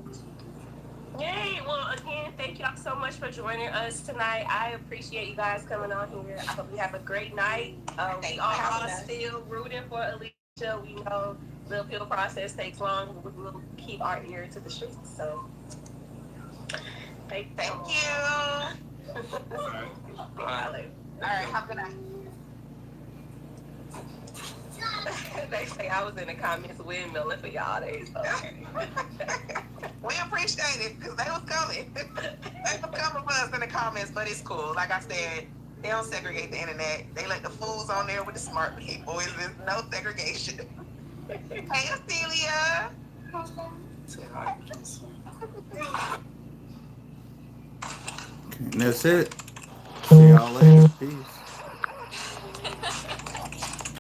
Yay! Well, again, thank y'all so much for joining us tonight. I appreciate you guys coming on here. I hope you have a great night. We are still rooting for Alicia. We know the appeal process takes long, but we will keep our ear to the streets. So, thank you. All right, have a good night. They say I was in the comments windmilling for y'all days. Okay. We appreciate it because they was coming. They was coming for us in the comments, but it's cool. Like I said, they don't segregate the internet. They let the fools on there with the smart people. There's no segregation. Hey, Alicia. Say hi. Okay, and that's it. See y'all later. Peace.